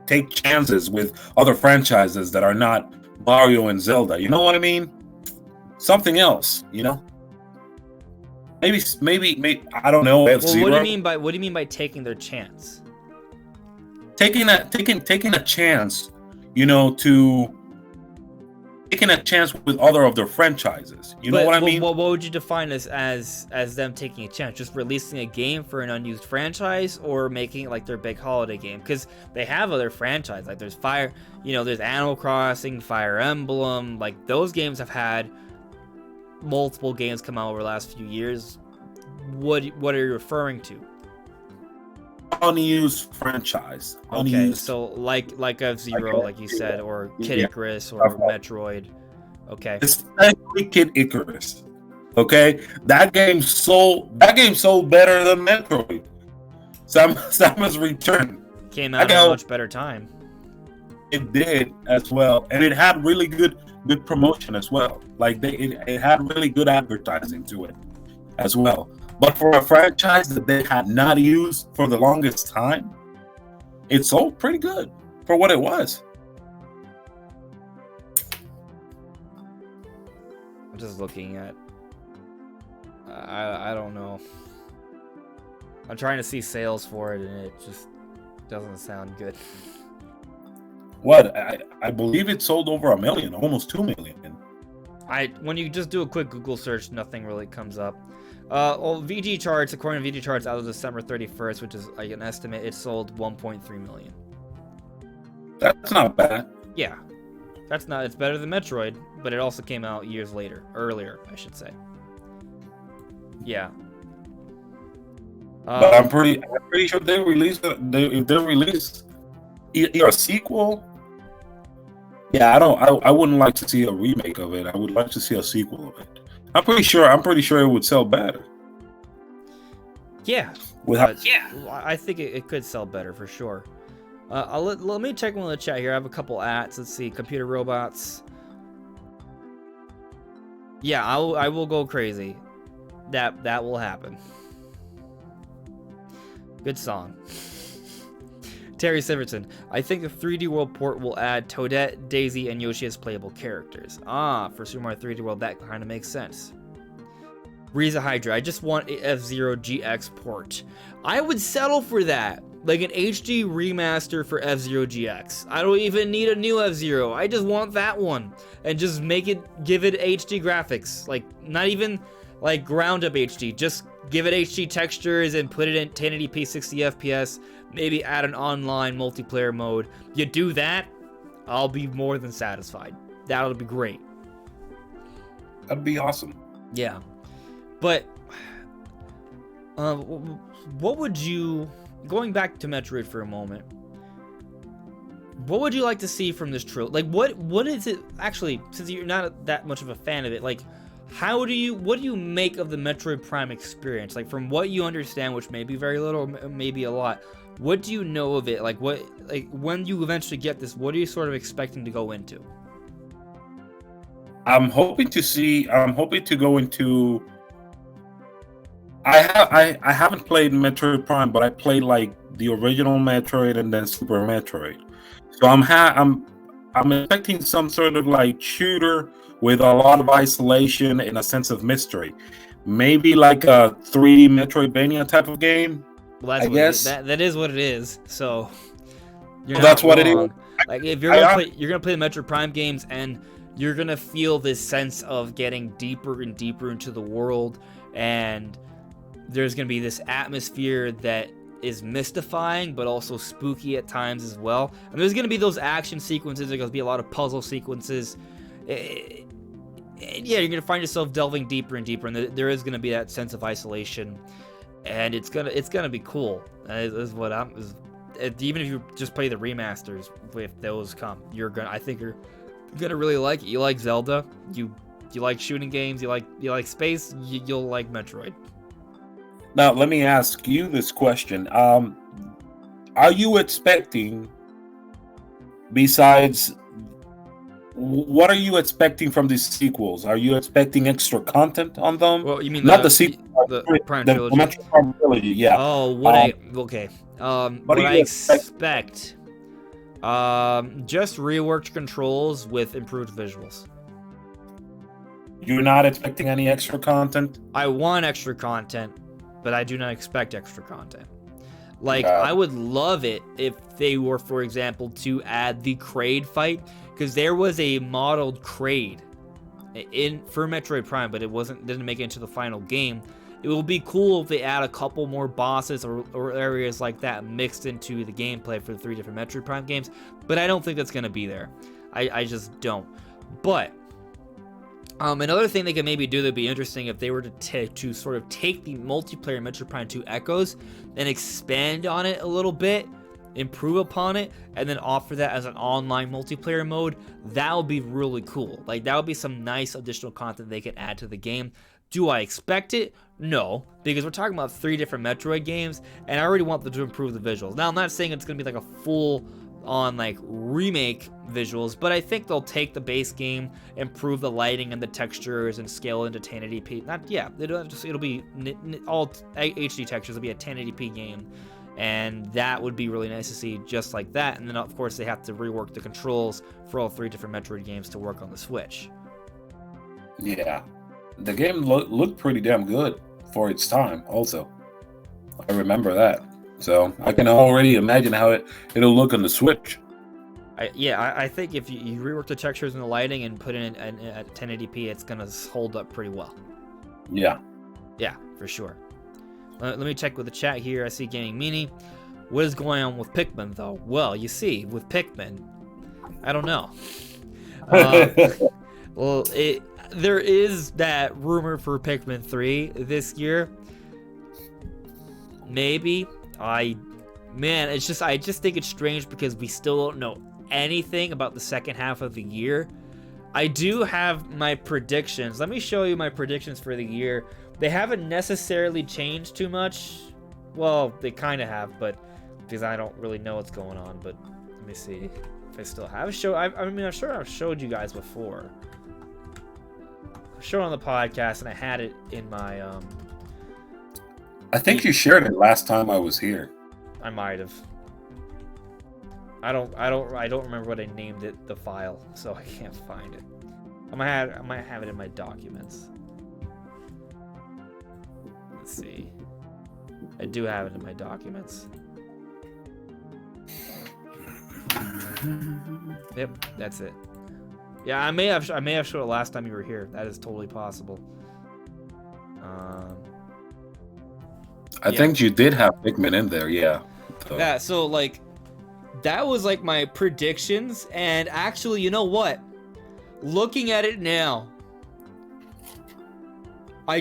take chances with other franchises that are not Mario and Zelda. You know what I mean? Something else, maybe I don't know.
Well,
F-Zero.
what do you mean by taking their chance?
Taking a chance, you know, to taking a chance with other of their franchises. You know what I mean?
What would you define as them taking a chance? Just releasing a game for an unused franchise, or making it like their big holiday game? Because they have other franchises, like there's there's Animal Crossing, Fire Emblem. Like those games have had multiple games come out over the last few years. What are you referring to?
Unused franchise.
Okay, so like F-Zero, like you said, or Kid Icarus, or Metroid. Okay.
Especially Kid Icarus. Okay, that game sold better than Metroid. Samus Return
Came out at a much better time.
It did as well, and it had really good promotion as well. Like it had really good advertising to it as well. But for a franchise that they had not used for the longest time, it sold pretty good for what it was.
I'm just looking at. I don't know. I'm trying to see sales for it, and it just doesn't sound good.
What? I believe it sold over 1 million, almost 2 million.
When you just do a quick Google search, nothing really comes up. VG charts, according to VG charts, as of December 31st, which is like an estimate, it sold 1.3 million.
That's not bad.
Yeah, it's better than Metroid, but it also came out earlier, I should say. Yeah.
But I'm pretty sure if they release a sequel. Yeah, I wouldn't like to see a remake of it. I would like to see a sequel of it. I'm pretty sure it would sell better.
Yeah. I think it could sell better for sure. Let me check one of the chat here. I have a couple ads. Let's see. Computer robots. Yeah, I will go crazy. That will happen. Good song. Terry Siverton. I think the 3D World port will add Toadette, Daisy, and Yoshi as playable characters. For Super Mario 3D World, that kind of makes sense. Riza Hydra. I just want a F-Zero GX port. I would settle for that. Like an HD remaster for F-Zero GX. I don't even need a new F-Zero. I just want that one. And just give it HD graphics. Like, not even like ground up HD. Just give it HD textures and put it in 1080p 60 FPS. Maybe add an online multiplayer mode. You do that, I'll be more than satisfied. That'll be great.
That'd be awesome.
Yeah. But, what would you... Going back to Metroid for a moment, what would you like to see from this trilogy? Like, what is it... Actually, since you're not that much of a fan of it, like... what do you make of the Metroid Prime experience? Like, from what you understand, which may be very little, maybe a lot, what do you know of it? Like, when you eventually get this, what are you sort of expecting to go into?
I'm hoping to go into... I haven't played Metroid Prime, but I played like the original Metroid and then Super Metroid. So I'm expecting some sort of like shooter with a lot of isolation and a sense of mystery. Maybe like a 3D Metroidvania type of game.
Well, I guess that is what it is. So
that's what it is.
Like if you're gonna play the Metroid Prime games, and you're gonna feel this sense of getting deeper and deeper into the world, and there's gonna be this atmosphere that is mystifying but also spooky at times as well. And there's gonna be those action sequences. There's gonna be a lot of puzzle sequences. Yeah, you're gonna find yourself delving deeper and deeper, and there is gonna be that sense of isolation, and it's gonna be cool. Is what even if you just play the remasters, if those come, I think you're gonna really like it. You like Zelda, you like shooting games, you like space, you'll like Metroid.
Now let me ask you this question: are you expecting, besides? What are you expecting from these sequels? Are you expecting extra content on them?
Well, you mean
not the sequel,
the Prime Trilogy?
The Prime Trilogy, yeah.
Oh, what I expect? Just reworked controls with improved visuals.
You're not expecting any extra content?
I want extra content, but I do not expect extra content. Like,
Yeah.
I would love it if they were, for example, to add the Kraid fight, because there was a modeled Kraid for Metroid Prime, but didn't make it into the final game. It will be cool if they add a couple more bosses or areas like that mixed into the gameplay for the 3 different Metroid Prime games, but I don't think that's going to be there. I just don't. But another thing they could maybe do that'd be interesting if they were to sort of take the multiplayer Metroid Prime 2 Echoes and expand on it a little bit, improve upon it, and then offer that as an online multiplayer mode. That would be really cool. Like, that would be some nice additional content they could add to the game. Do I expect it? No, because we're talking about 3 different Metroid games, and I already want them to improve the visuals. Now, I'm not saying it's going to be like a full-on like remake visuals, but I think they'll take the base game, improve the lighting and the textures, and scale into 1080p. It'll be all HD textures. It'll be a 1080p game, and that would be really nice to see, just like that. And then, of course, they have to rework the controls for all 3 different Metroid games to work on the Switch.
Yeah. The game looked pretty damn good for its time, also. I remember that. So I can already imagine how it'll look on the Switch.
I think if you rework the textures and the lighting and put it in at 1080p, it's going to hold up pretty well.
Yeah.
Yeah, for sure. Let me check with the chat here. I see Gaming Meanie. What is going on with Pikmin, though? Well, you see, with Pikmin, I don't know. Well, there is that rumor for Pikmin 3 this year. Maybe. I just think it's strange because we still don't know anything about the second half of the year. I do have my predictions. Let me show you my predictions for the year. They haven't necessarily changed too much. Well, they kind of have, but because I don't really know what's going on. But let me see if I still have a show. I'm sure I've showed you guys before. I've shown on the podcast, and I had it in my
I think you shared it last time I was here.
I might have. I don't remember what I named it, the file, so I can't find it. I might have it in my documents. Let's see. I do have it in my documents. Yep, that's it. Yeah, I may have showed it last time you were here. That is totally possible.
I think you did have Pikmin in there, yeah. So.
Yeah, so like that was like my predictions, and actually, you know what? Looking at it now, I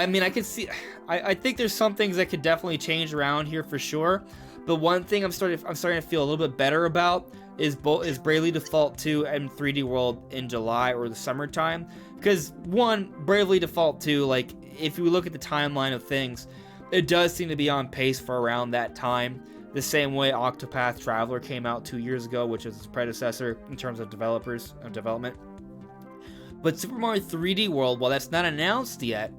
mean, I can see. I think there's some things that could definitely change around here for sure. But one thing I'm starting to feel a little bit better about is Bravely Default 2 and 3D World in July or the summertime. Because one, Bravely Default 2, like if you look at the timeline of things, it does seem to be on pace for around that time. The same way Octopath Traveler came out 2 years ago, which is its predecessor in terms of development. But Super Mario 3D World, while that's not announced yet,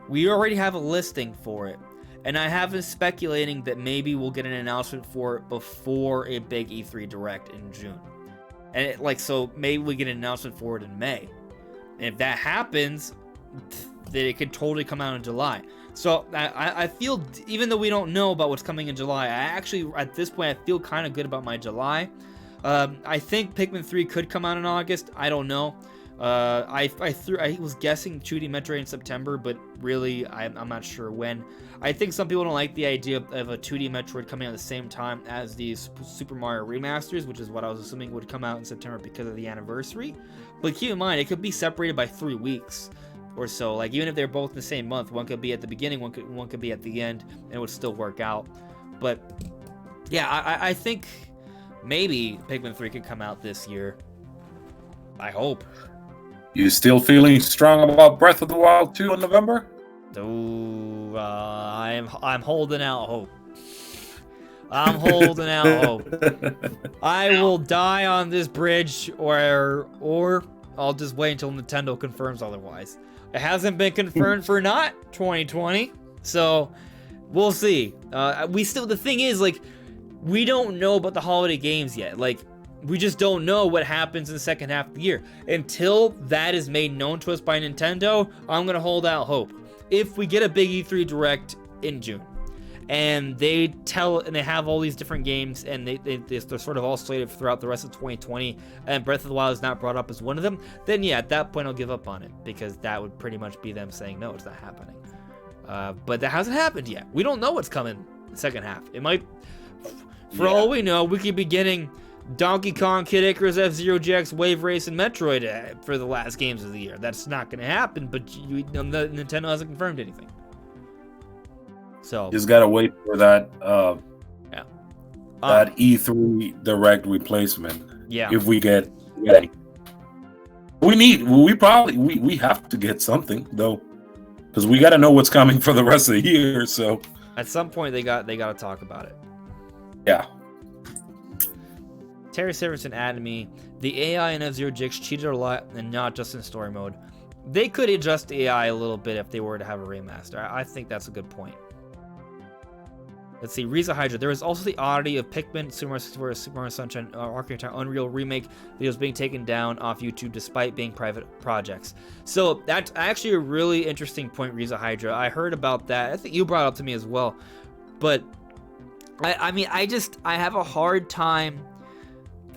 we already have a listing for it. And I have been speculating that maybe we'll get an announcement for it before a big E3 Direct in June. And so maybe we get an announcement for it in May. And if that happens, then it could totally come out in July. So I feel, even though we don't know about what's coming in July, I actually, at this point, I feel kind of good about my July. I think Pikmin 3 could come out in August. I don't know. I was guessing 2D Metroid in September, but really, I'm not sure when. I think some people don't like the idea of a 2D Metroid coming out at the same time as these Super Mario remasters, which is what I was assuming would come out in September because of the anniversary. But keep in mind, it could be separated by 3 weeks or so. Like, even if they're both in the same month, one could be at the beginning, one could be at the end, and it would still work out. But yeah, I think maybe Pikmin 3 could come out this year. I hope.
You still feeling strong about Breath of the Wild 2 in November?
Ooh, I'm holding out hope. I'm holding out hope. I will die on this bridge, or I'll just wait until Nintendo confirms otherwise. It hasn't been confirmed for not 2020, so we'll see. The thing is, like, we don't know about the holiday games yet. Like, We just don't know what happens in the second half of the year. Until that is made known to us by Nintendo, I'm going to hold out hope. If we get a big E3 Direct in June, and they have all these different games, and they're sort of all slated throughout the rest of 2020, and Breath of the Wild is not brought up as one of them, then yeah, at that point I'll give up on it, because that would pretty much be them saying, no, it's not happening. But that hasn't happened yet. We don't know what's coming in the second half. It might, for all we know, we could be getting Donkey Kong, Kid Icarus, F-Zero GX, Wave Race, and Metroid for the last games of the year. That's not going to happen, but Nintendo hasn't confirmed anything. So
just gotta wait for that that E3 Direct replacement.
Yeah.
If we get any. We have to get something though, because we got to know what's coming for the rest of the year. So
at some point they got to talk about it.
Yeah.
Terry Severson added me, the AI in F-Zero GX cheated a lot, and not just in story mode. They could adjust the AI a little bit if they were to have a remaster. I think that's a good point. Let's see, Riza Hydra. There is also the oddity of Pikmin, Super Mario Sunshine, Ocarina of Unreal Remake videos being taken down off YouTube despite being private projects. So that's actually a really interesting point, Riza Hydra. I heard about that. I think you brought it up to me as well. But I mean, I have a hard time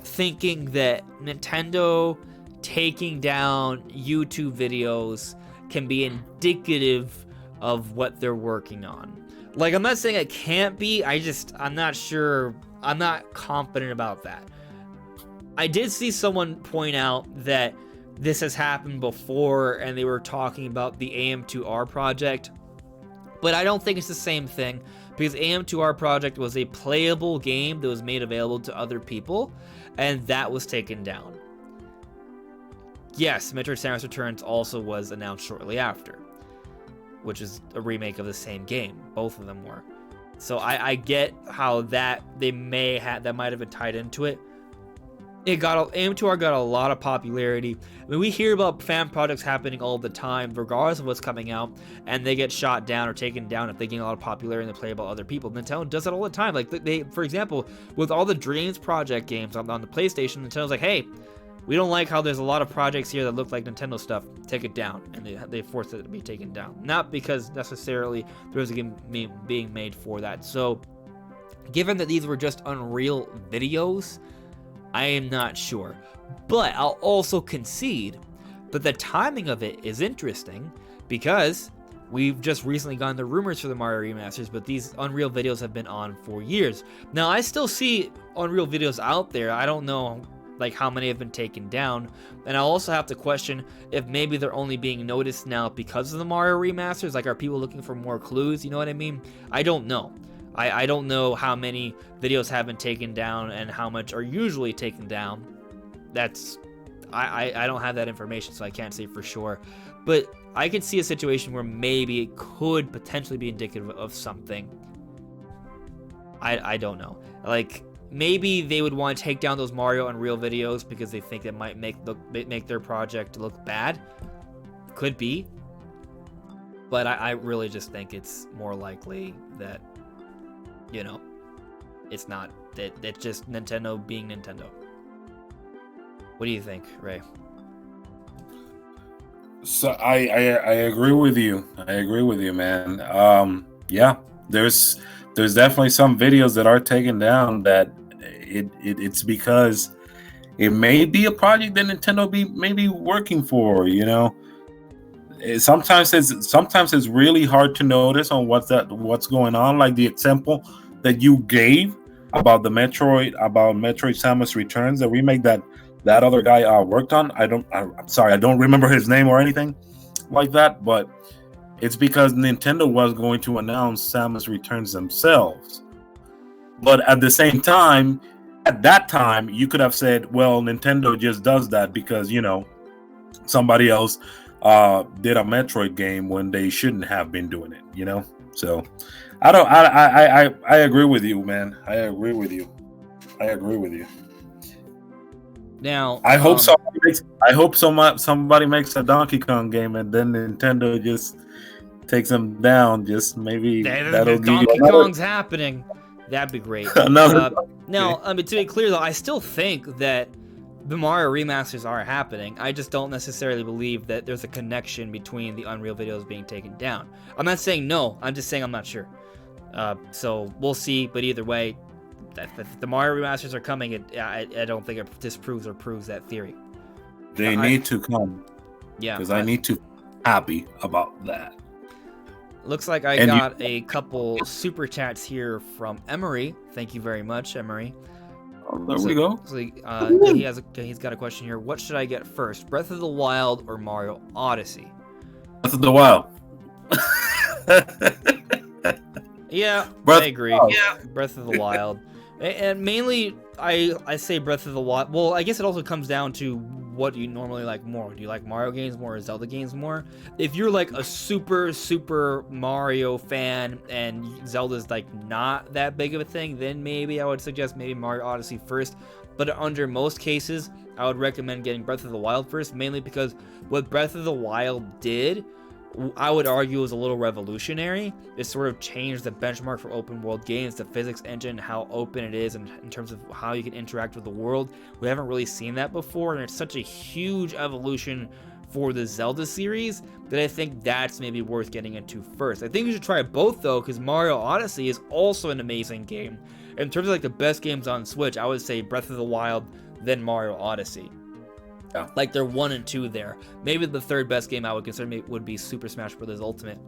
thinking that Nintendo taking down YouTube videos can be indicative of what they're working on. Like, I'm not saying it can't be, I'm not sure, I'm not confident about that. I did see someone point out that this has happened before, and they were talking about the AM2R project, but I don't think it's the same thing, because AM2R project was a playable game that was made available to other people, and that was taken down. Yes, Metroid Samus Returns also was announced shortly after, which is a remake of the same game. Both of them were. So I get how that might have been tied into it. AM2R got a lot of popularity. I mean, we hear about fan projects happening all the time, regardless of what's coming out, and they get shot down or taken down if they gain a lot of popularity and they play about other people. Nintendo does that all the time. Like, they, for example, with all the Dreams Project games on the PlayStation, Nintendo's like, hey, we don't like how there's a lot of projects here that look like Nintendo stuff. Take it down. And they force it to be taken down. Not because necessarily there was a game being made for that. So, given that these were just Unreal videos, I am not sure. But I'll also concede that the timing of it is interesting, because we've just recently gotten the rumors for the Mario remasters, but these Unreal videos have been on for years. Now, I still see Unreal videos out there. I don't know like how many have been taken down, and I'll also have to question if maybe they're only being noticed now because of the Mario remasters. Like, are people looking for more clues? You know what I mean? I don't know. I don't know how many videos have been taken down and how much are usually taken down. That's I don't have that information, so I can't say for sure. But I could see a situation where maybe it could potentially be indicative of something. I don't know. Like, maybe they would want to take down those Mario Unreal videos because they think it might make their project look bad. Could be. But I really just think it's more likely that, you know, it's not. That it's just Nintendo being Nintendo. What do you think, Ray?
So I agree with you. I agree with you, man. Yeah, there's definitely some videos that are taken down that it's because it may be a project that Nintendo may be working for, you know. Sometimes it's really hard to notice on what's going on. Like the example that you gave about Metroid Samus Returns, the remake that other guy worked on. I'm sorry, I don't remember his name or anything like that, but it's because Nintendo was going to announce Samus Returns themselves. But at the same time, at that time, you could have said, well, Nintendo just does that because, you know, somebody else did a Metroid game when they shouldn't have been doing it, you know? So I agree with you, man. I agree with you.
Now,
I hope somebody makes a Donkey Kong game and then Nintendo just takes them down. Just maybe that'll
Donkey Kong's happening. That'd be great. Now, I mean, to be clear though, I still think that the Mario remasters are happening. I just don't necessarily believe that there's a connection between the Unreal videos being taken down. I'm not saying no. I'm just saying I'm not sure. So we'll see. But either way, if the Mario remasters are coming, I don't think it disproves or proves that theory.
They need to come.
Yeah.
Because I need to be happy about that.
Looks like I got a couple super chats here from Emery. Thank you very much, Emery.
There we go.
So, he's got a question here. What should I get first, Breath of the Wild or Mario Odyssey?
Breath of the Wild.
Yeah, I agree. Yeah, Breath of the Wild. And mainly, I say Breath of the Wild. Well, I guess it also comes down to what do you normally like more. Do you like Mario games more or Zelda games more? If you're like a super Mario fan and Zelda's like not that big of a thing, then maybe I would suggest maybe Mario Odyssey first. But under most cases, I would recommend getting Breath of the Wild first, mainly because what Breath of the Wild did, I would argue, was a little revolutionary. It sort of changed the benchmark for open world games, the physics engine, how open it is in terms of how you can interact with the world. We haven't really seen that before, and it's such a huge evolution for the Zelda series that I think that's maybe worth getting into first. I think you should try both though, because Mario Odyssey is also an amazing game. In terms of like the best games on Switch, I would say Breath of the Wild, then Mario Odyssey.
Yeah.
Like they're 1 and 2 there. Maybe the third best game I would consider would be Super Smash Bros. Ultimate.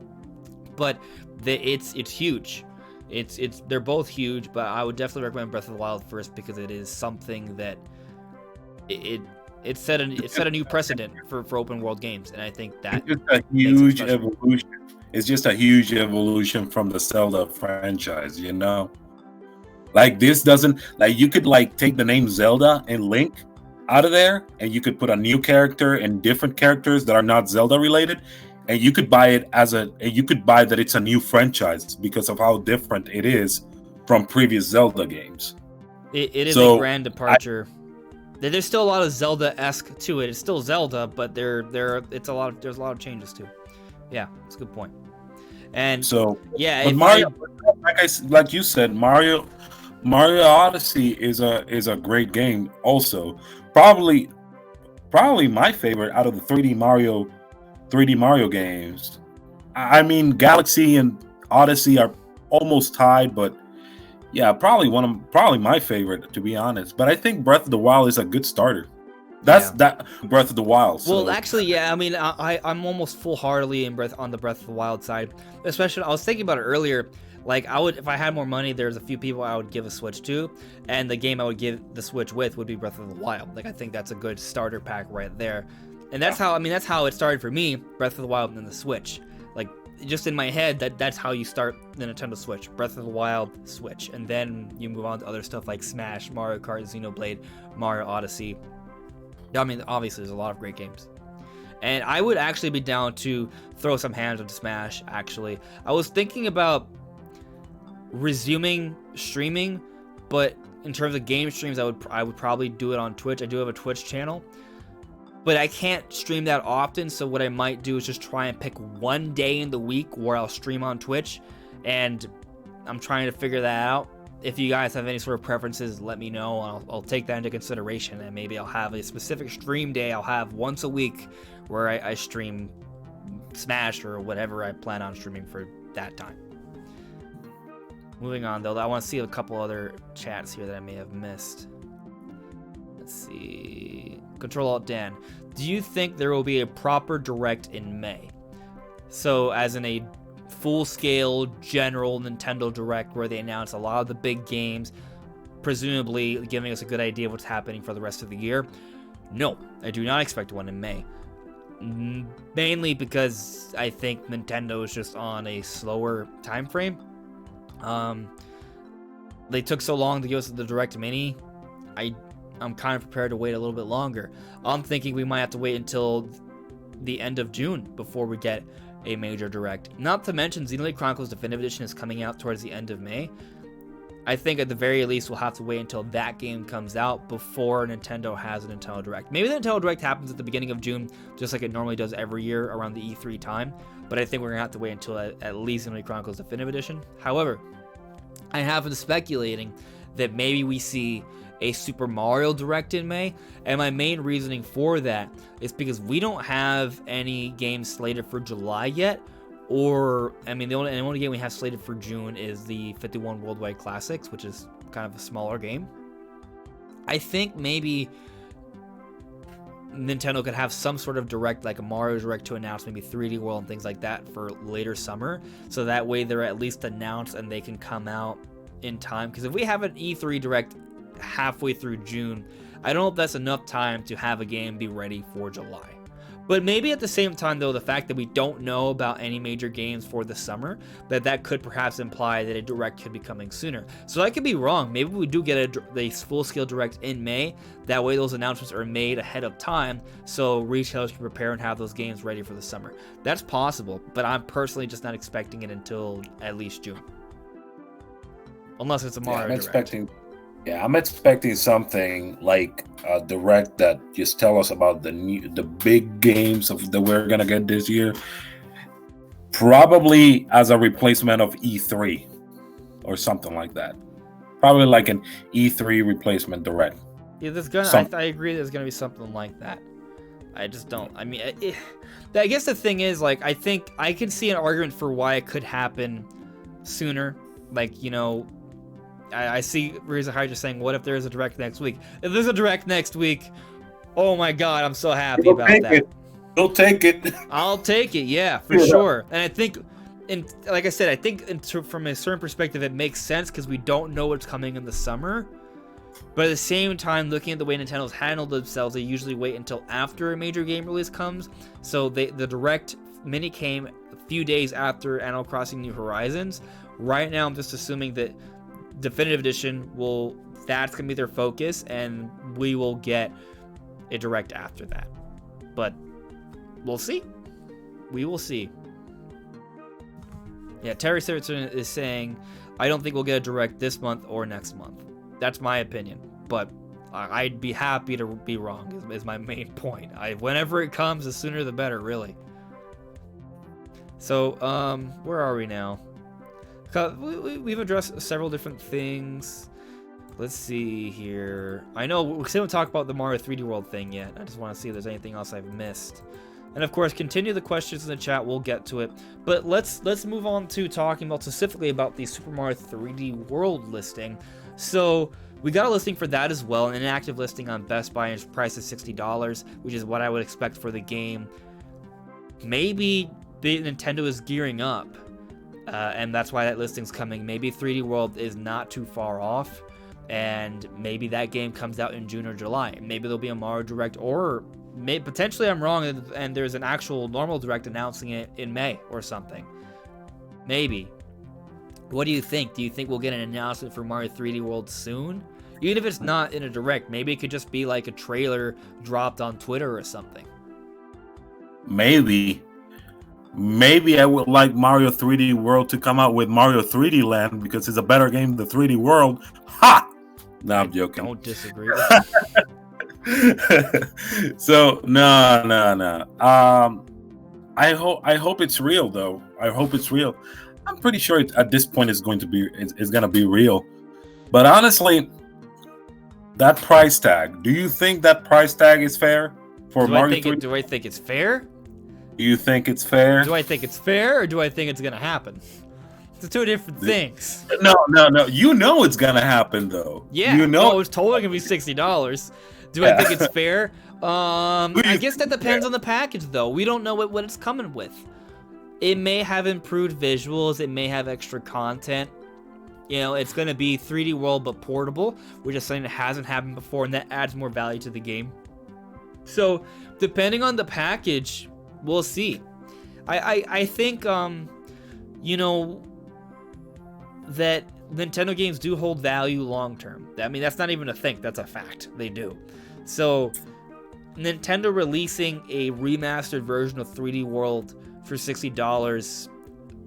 But it's huge. They're both huge, but I would definitely recommend Breath of the Wild first because it is something that it set a new precedent for open world games, and I think that
it's just a huge evolution. It's just a huge evolution from the Zelda franchise, you know. Like this doesn't like you could like take the name Zelda and Link out of there, and you could put a new character and different characters that are not Zelda related, and you could buy it you could buy that it's a new franchise because of how different it is from previous Zelda games.
It is a grand departure. There's still a lot of Zelda-esque to it. It's still Zelda, but there's a lot of changes too. Yeah, it's a good point. And so yeah,
but Mario, like you said, Mario Odyssey is a great game also. Probably my favorite out of the 3D Mario games. I mean, Galaxy and Odyssey are almost tied, but yeah, probably my favorite, to be honest. But I think Breath of the Wild is a good starter. That Breath of the Wild. So.
Well, actually, yeah. I mean, I'm almost full-heartedly on the Breath of the Wild side. Especially, I was thinking about it earlier. Like, I would, if I had more money, there's a few people I would give a Switch to, and the game I would give the Switch with would be Breath of the Wild. Like, I think that's a good starter pack right there. And that's how it started for me, Breath of the Wild and then the Switch. Like, just in my head, that's how you start the Nintendo Switch. Breath of the Wild, Switch. And then you move on to other stuff like Smash, Mario Kart, Xenoblade, Mario Odyssey. I mean, obviously, there's a lot of great games. And I would actually be down to throw some hands into Smash, actually. I was thinking about resuming streaming, but in terms of game streams, I would probably do it on Twitch. I do have a Twitch channel, but I can't stream that often, so what I might do is just try and pick one day in the week where I'll stream on Twitch, and I'm trying to figure that out. If you guys have any sort of preferences, let me know, and I'll take that into consideration, and maybe I'll have a specific stream day I'll have once a week where I stream Smash or whatever I plan on streaming for that time. Moving on, though, I want to see a couple other chats here that I may have missed. Let's see. Control-Alt-Dan. Do you think there will be a proper Direct in May? So, as in a full-scale, general Nintendo Direct where they announce a lot of the big games, presumably giving us a good idea of what's happening for the rest of the year? No, I do not expect one in May. Mainly because I think Nintendo is just on a slower time frame. They took so long to give us the Direct Mini. I'm kind of prepared to wait a little bit longer. I'm thinking we might have to wait until the end of June before we get a major Direct. Not to mention Xenoblade Chronicles Definitive Edition is coming out towards the end of May. I think at the very least we'll have to wait until that game comes out before Nintendo has a Nintendo Direct. Maybe the Nintendo Direct happens at the beginning of June, just like it normally does every year around the E3 time. But I think we're going to have to wait until at least Xenoblade Chronicles Definitive Edition. However, I have been speculating that maybe we see a Super Mario Direct in May. And my main reasoning for that is because we don't have any games slated for July yet. Or, I mean, the only game we have slated for June is the 51 Worldwide Classics, which is kind of a smaller game. I think maybe Nintendo could have some sort of direct, like a Mario Direct, to announce maybe 3D World and things like that for later summer. So that way they're at least announced and they can come out in time. Because if we have an E3 Direct halfway through June, I don't know if that's enough time to have a game be ready for July. But maybe at the same time, though, the fact that we don't know about any major games for the summer, that could perhaps imply that a Direct could be coming sooner. So I could be wrong. Maybe we do get a full-scale Direct in May. That way those announcements are made ahead of time so retailers can prepare and have those games ready for the summer. That's possible, but I'm personally just not expecting it until at least June. Unless it's a Mario Direct.
I'm expecting something like a Direct that just tell us about the big games that we're gonna get this year. Probably as a replacement of E3 or something like that. Probably like an E3 replacement Direct.
Yeah, I agree. There's gonna be something like that. I just don't. I mean, I guess the thing is, like, I think I can see an argument for why it could happen sooner. Like, you know. I see Reza Hydra just saying, what if there's a Direct next week? If there's a Direct next week, oh my god, I'm so happy about that.
You'll take it.
I'll take it, yeah, for sure. And I think, like I said, I think from a certain perspective, it makes sense because we don't know what's coming in the summer. But at the same time, looking at the way Nintendo's handled themselves, they usually wait until after a major game release comes. So the Direct Mini came a few days after Animal Crossing New Horizons. Right now, I'm just assuming that Definitive Edition that's gonna be their focus, and we will get a Direct after that. But we'll see. We will see. Yeah, Terry Sitterton is saying, I don't think we'll get a Direct this month or next month. That's my opinion, but I'd be happy to be wrong. Is my main point. Whenever it comes, the sooner the better, really. So, where are we now? We've addressed several different things. Let's see here. I know we still haven't talked about the Mario 3D World thing yet. I just want to see if there's anything else I've missed. And of course, continue the questions in the chat. We'll get to it. But let's move on to talking about specifically about the Super Mario 3D World listing. So we got a listing for that as well, an inactive listing on Best Buy, and its price is $60, which is what I would expect for the game. Maybe Nintendo is gearing up. And that's why that listing's coming. Maybe 3D World is not too far off, and maybe that game comes out in June or July. Maybe there'll be a Mario Direct, or potentially I'm wrong, and there's an actual normal Direct announcing it in May or something. Maybe. What do you think? Do you think we'll get an announcement for Mario 3D World soon? Even if it's not in a Direct, maybe it could just be like a trailer dropped on Twitter or something.
Maybe I would like Mario 3D World to come out with Mario 3D Land because it's a better game than 3D World. Ha! No, I'm joking.
Don't disagree.
So no. I hope it's real though. I hope it's real. I'm pretty sure at this point it's going to be real. But honestly, that price tag. Do you think that price tag is fair for Mario 3D?
Do I think it's fair?
Do you think it's fair?
Do I think it's fair, or do I think it's gonna happen? It's two different things.
No. You know it's gonna happen, though.
Yeah.
You know.
It was totally gonna be $60. Do I think it's fair? I guess that depends on the package, though. We don't know what it's coming with. It may have improved visuals. It may have extra content. You know, it's gonna be 3D World but portable, which is something that hasn't happened before, and that adds more value to the game. So, depending on the package, we'll see. I think, you know, that Nintendo games do hold value long term. I mean, that's not even a thing. That's a fact. They do. So, Nintendo releasing a remastered version of 3D World for $60,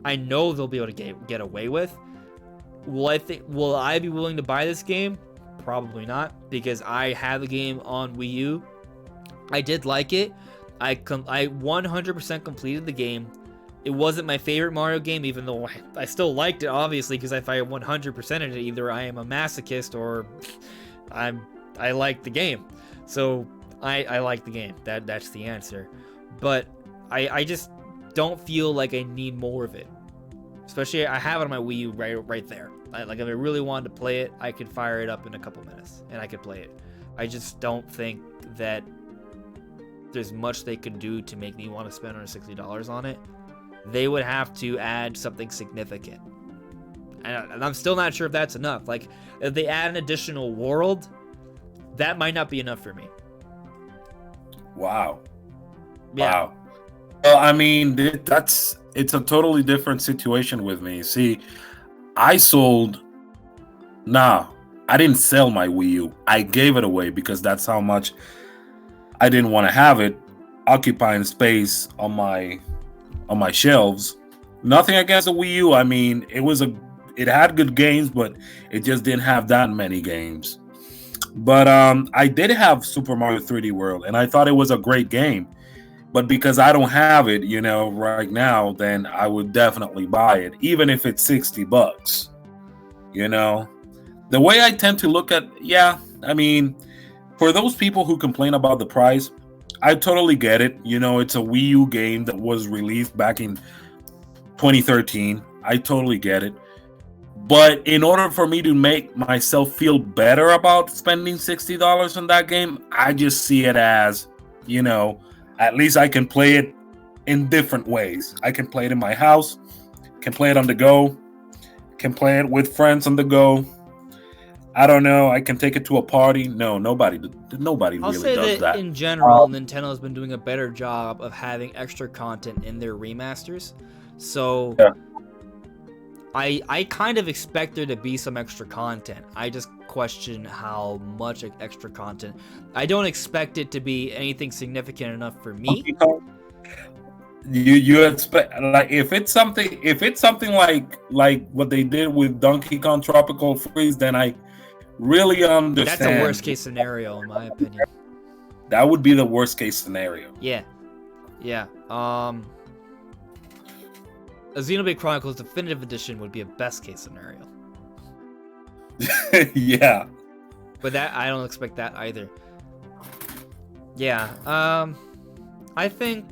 I know they'll be able to get away with. Will I be willing to buy this game? Probably not, because I have the game on Wii U. I did like it. I 100% completed the game. It wasn't my favorite Mario game, even though I still liked it, obviously, because if I 100%ed it, either I am a masochist or I like the game. So I like the game. That's the answer. But I just don't feel like I need more of it. Especially, I have it on my Wii U right there. Like, if I really wanted to play it, I could fire it up in a couple minutes, and I could play it. I just don't think that there's much they could do to make me want to spend $160 on it. They would have to add something significant. And I'm still not sure if that's enough. Like, if they add an additional world, that might not be enough for me.
Wow.
Yeah.
Wow. Well, I mean, it's a totally different situation with me. See, I didn't sell my Wii U. I gave it away because that's how much I didn't want to have it occupying space on my shelves. Nothing against the Wii U. I mean, it had good games, but it just didn't have that many games. But I did have Super Mario 3D World, and I thought it was a great game. But because I don't have it, right now, then I would definitely buy it, even if it's $60. The way I tend to look at, I mean, for those people who complain about the price, I totally get it. It's a Wii U game that was released back in 2013. I totally get it. But in order for me to make myself feel better about spending $60 on that game, I just see it as, at least I can play it in different ways. I can play it in my house, can play it on the go, can play it with friends on the go. I don't know. I can take it to a party. No, nobody
I'll
really
say
does that.
In general, Nintendo has been doing a better job of having extra content in their remasters. So
Yeah.
I kind of expect there to be some extra content. I just question how much extra content. I don't expect it to be anything significant enough for me.
You expect, like, if it's something like what they did with Donkey Kong Tropical Freeze, then I really understand.
That's a worst case scenario, in my opinion.
That would be the worst case scenario.
Yeah. A Xenoblade Chronicles Definitive Edition would be a best case scenario.
Yeah.
But that, I don't expect that either. Yeah. I think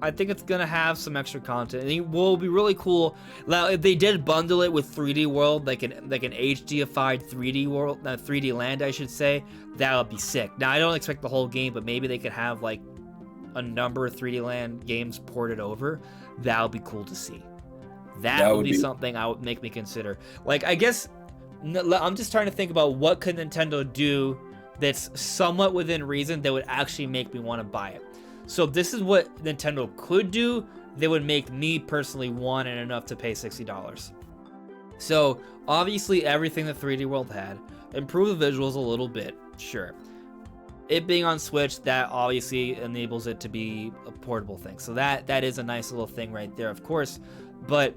it's gonna have some extra content. And it will be really cool. Now, if they did bundle it with 3D World, like an HDified 3D world, 3D land, I should say, that would be sick. Now, I don't expect the whole game, but maybe they could have like a number of 3D land games ported over. That would be cool to see. That would be something I would make me consider. Like, I guess I'm just trying to think about what could Nintendo do that's somewhat within reason that would actually make me want to buy it. So this is what Nintendo could do that would make me personally want it enough to pay $60. So obviously everything that 3D World had, improve the visuals a little bit, sure. It being on Switch, that obviously enables it to be a portable thing. So that is a nice little thing right there, of course. But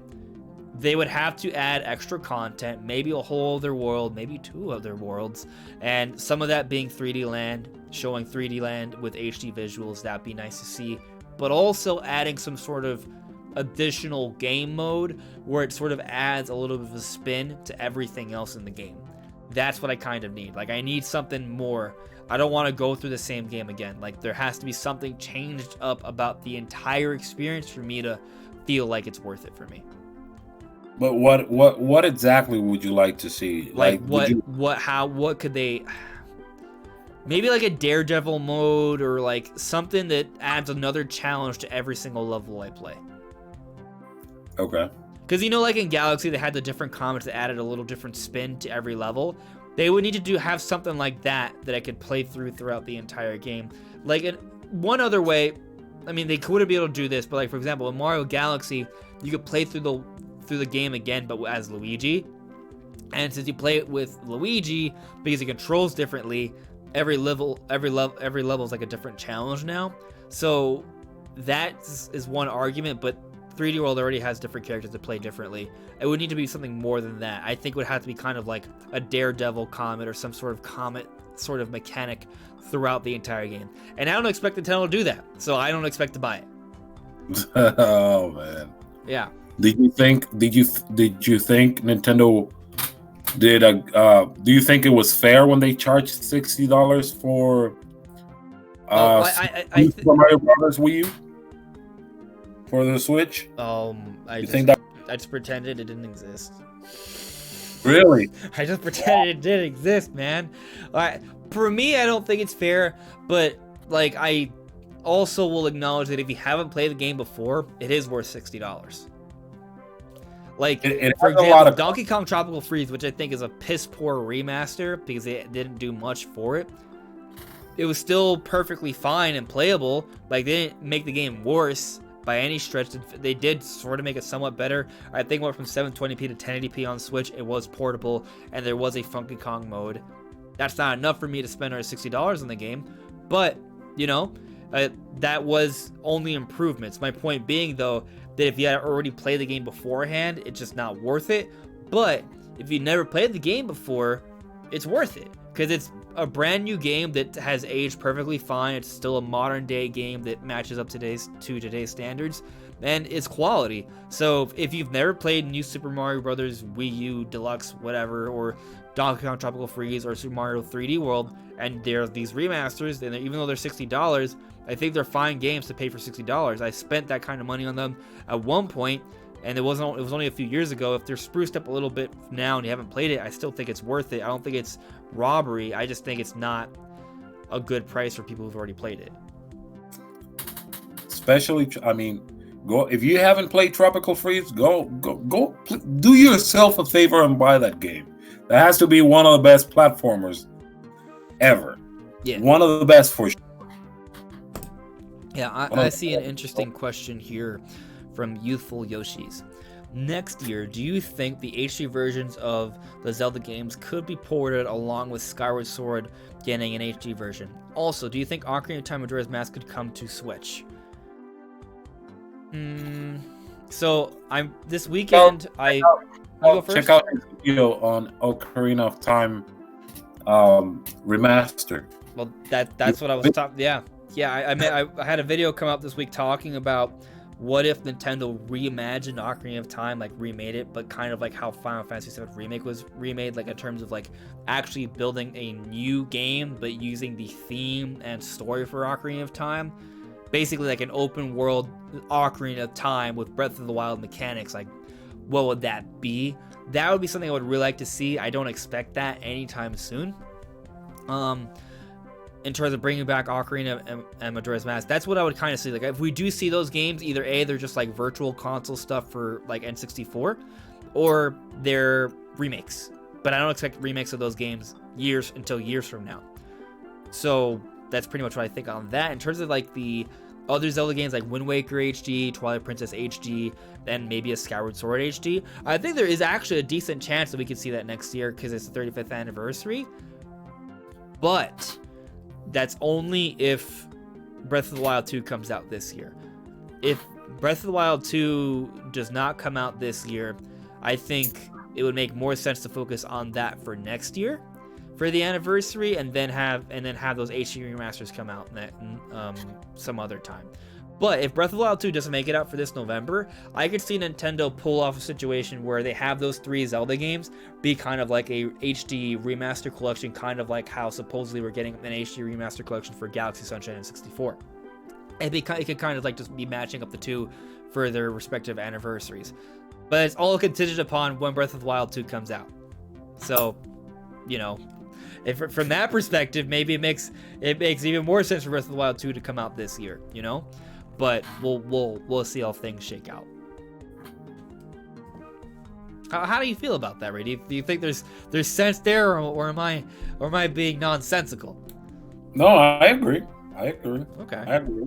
they would have to add extra content, maybe a whole other world, maybe two other worlds, and some of that being 3D land, showing 3D land with HD visuals. That'd be nice to see. But also adding some sort of additional game mode where it sort of adds a little bit of a spin to everything else in the game. That's what I kind of need. Like, I need something more. I don't want to go through the same game again. Like, there has to be something changed up about the entire experience for me to feel like it's worth it for me.
But what exactly would you like to see?
Like what could they, maybe like a Daredevil mode, or like something that adds another challenge to every single level I play.
Okay.
Because, like in Galaxy, they had the different comments that added a little different spin to every level. They would need to have something like that I could play throughout the entire game. Like, in one other way, I mean, they could be able to do this, but like, for example, in Mario Galaxy, you could play through the game again, but as Luigi. And since you play it with Luigi, because he controls differently, every level is like a different challenge now. So that is one argument, but 3D World already has different characters that play differently. It would need to be something more than that. I think it would have to be kind of like a Daredevil comet or some sort of comet sort of mechanic throughout the entire game. And I don't expect Nintendo to do that, so I don't expect to buy it.
Oh man.
Yeah.
Did you think Nintendo did do you think it was fair when they charged $60 for
Oh,
Super Mario Brothers Wii U for the Switch?
I just pretended it didn't exist.
Really?
I just pretended it did exist, man. For me, I don't think it's fair, but like I also will acknowledge that if you haven't played the game before, it is worth $60. Like, for example, Donkey Kong Tropical Freeze, which I think is a piss poor remaster because they didn't do much for it. It was still perfectly fine and playable. Like, they didn't make the game worse by any stretch. They did sort of make it somewhat better. I think it went from 720p to 1080p on Switch. It was portable, and there was a Funky Kong mode. That's not enough for me to spend $60 on the game, but, you know, that was only improvements. My point being, though, that if you had already played the game beforehand, it's just not worth it. But if you never played the game before, it's worth it because it's a brand new game that has aged perfectly fine. It's still a modern day game that matches up to today's standards, and it's quality. So if you've never played New Super Mario Brothers Wii U Deluxe, whatever, or Donkey Kong Tropical Freeze or Super Mario 3D World, and there are these remasters, and even though they're $60, I think they're fine games to pay for $60. I spent that kind of money on them at one point, and it was only a few years ago. If they're spruced up a little bit now and you haven't played it, I still think it's worth it. I don't think it's robbery. I just think it's not a good price for people who've already played it.
Especially, I mean, go if you haven't played Tropical Freeze, go do yourself a favor and buy that game. That has to be one of the best platformers ever.
Yeah,
one of the best for sure.
Yeah, I see an interesting question here from Youthful Yoshis. Next year, do you think the HD versions of the Zelda games could be ported along with Skyward Sword getting an HD version? Also, do you think Ocarina of Time Majora's Mask could come to Switch? So this weekend
check out his video on Ocarina of Time remaster.
Well, that's what I was talking. Yeah. I had a video come out this week talking about what if Nintendo reimagined Ocarina of Time, like remade it, but kind of like how Final Fantasy VII Remake was remade, like in terms of like actually building a new game, but using the theme and story for Ocarina of Time. Basically like an open world Ocarina of Time with Breath of the Wild mechanics. Like, what would that be? That would be something I would really like to see. I don't expect that anytime soon. In terms of bringing back Ocarina and Majora's Mask, that's what I would kind of see. Like, if we do see those games, either A, they're just like virtual console stuff for like N64, or they're remakes. But I don't expect remakes of those games years from now. So that's pretty much what I think on that. In terms of like the other Zelda games like Wind Waker HD, Twilight Princess HD, then maybe a Skyward Sword HD, I think there is actually a decent chance that we could see that next year because it's the 35th anniversary. But that's only if Breath of the Wild 2 comes out this year. If Breath of the Wild 2 does not come out this year, I think it would make more sense to focus on that for next year, for the anniversary, and then have those HD remasters come out some other time. But if Breath of the Wild 2 doesn't make it out for this November, I could see Nintendo pull off a situation where they have those 3 Zelda games be kind of like a HD remaster collection, kind of like how supposedly we're getting an HD remaster collection for Galaxy Sunshine and 64. It could kind of like just be matching up the two for their respective anniversaries. But it's all contingent upon when Breath of the Wild 2 comes out. So, you know, if from that perspective, maybe it makes even more sense for Breath of the Wild 2 to come out this year, you know? But we'll see how things shake out. How do you feel about that, Ray? Do you think there's sense there, or am I being nonsensical?
No, I agree.
Okay.
I agree.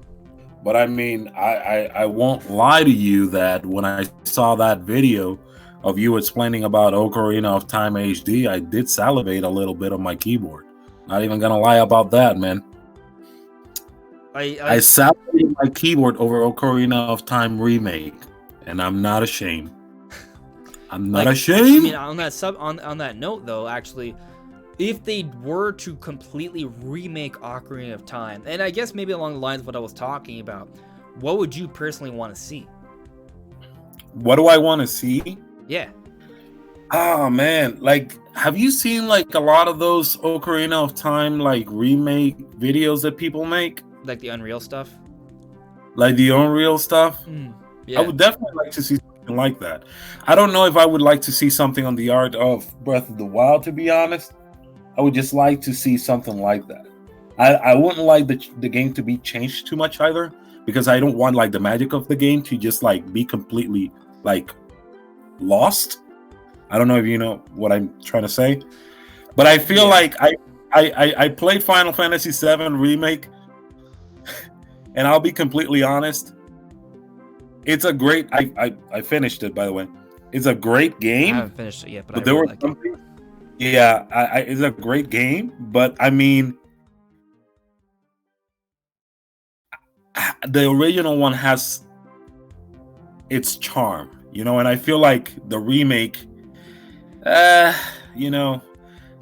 But I mean, I won't lie to you that when I saw that video of you explaining about Ocarina of Time HD, I did salivate a little bit on my keyboard. Not even gonna lie about that, man. I salivated my keyboard over Ocarina of Time Remake, and I'm not ashamed. I'm not ashamed.
I mean, on that note, though, actually, if they were to completely remake Ocarina of Time, and I guess maybe along the lines of what I was talking about, what would you personally want to see?
What do I want to see?
Yeah.
Oh man, like, have you seen like a lot of those Ocarina of Time like remake videos that people make?
Like the Unreal stuff?
Like the Unreal stuff?
Yeah.
I would definitely like to see something like that. I don't know if I would like to see something on the art of Breath of the Wild, to be honest. I would just like to see something like that. I wouldn't like the game to be changed too much either, because I don't want like the magic of the game to just like be completely like lost. I don't know if you know what I'm trying to say, but I feel like I played Final Fantasy VII Remake, and I'll be completely honest. It's a great. I finished it, by the way. It's a great game.
I haven't finished it yet, but I
there
really
were
like
something. Yeah, it's a great game, but I mean, the original one has its charm, and I feel like the remake,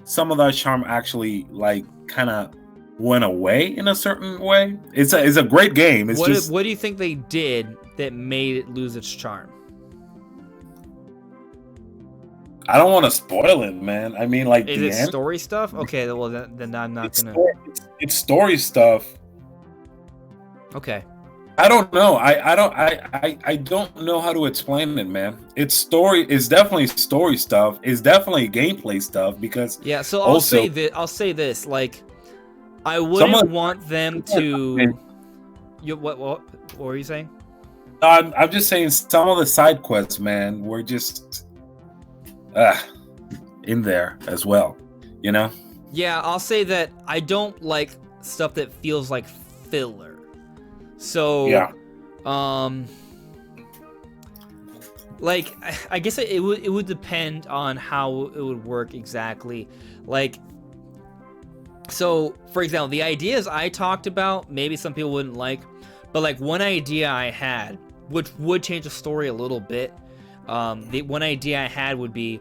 some of that charm actually like kind of went away in a certain way. It's a great game. It's
what do you think they did that made it lose its charm?
I don't want to spoil it, man. I mean, like,
is it story stuff? Okay, well then I'm not gonna.
It's story stuff.
Okay.
I don't know. I don't know how to explain it, man. It's definitely story stuff. It's definitely gameplay stuff because
So I'll say this. Like, I wouldn't want them to. What were you saying?
I'm just saying some of the side quests, man, were just in there as well.
Yeah, I'll say that I don't like stuff that feels like filler. So, like, I guess it would depend on how it would work exactly. Like, so, for example, the ideas I talked about, maybe some people wouldn't like, but like one idea I had, which would change the story a little bit, the one idea I had would be,